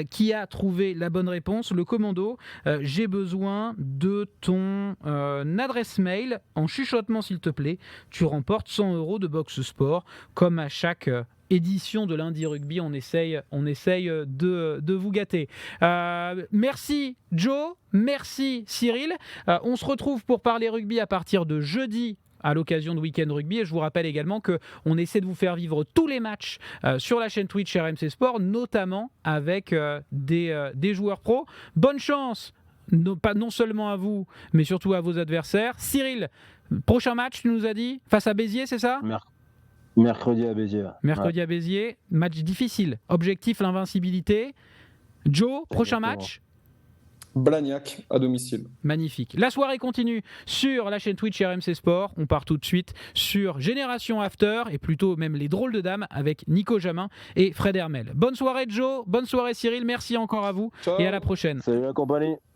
qui a trouvé la bonne réponse. Le commando, j'ai besoin de ton adresse mail en chuchotement, s'il te plaît. Tu remportes 100 € de Box Sport. Comme à chaque édition de Lundi Rugby, on essaye de vous gâter. Merci Joe, merci Cyril. On se retrouve pour parler rugby à partir de jeudi à l'occasion de Week-end Rugby. Et je vous rappelle également qu'on essaie de vous faire vivre tous les matchs sur la chaîne Twitch RMC Sport, notamment avec des joueurs pros. Bonne chance, non seulement à vous, mais surtout à vos adversaires. Cyril, prochain match, tu nous as dit, face à Béziers, c'est ça ? Mercredi à Béziers. Mercredi à Béziers, match difficile. Objectif, l'invincibilité. Joe, prochain match ? Blagnac à domicile. Magnifique. La soirée continue sur la chaîne Twitch RMC Sport. On part tout de suite sur Génération After et plutôt même les drôles de dames avec Nico Jamin et Fred Hermel. Bonne soirée Joe, bonne soirée Cyril, merci encore à vous. Ciao. Et à la prochaine. Salut la compagnie.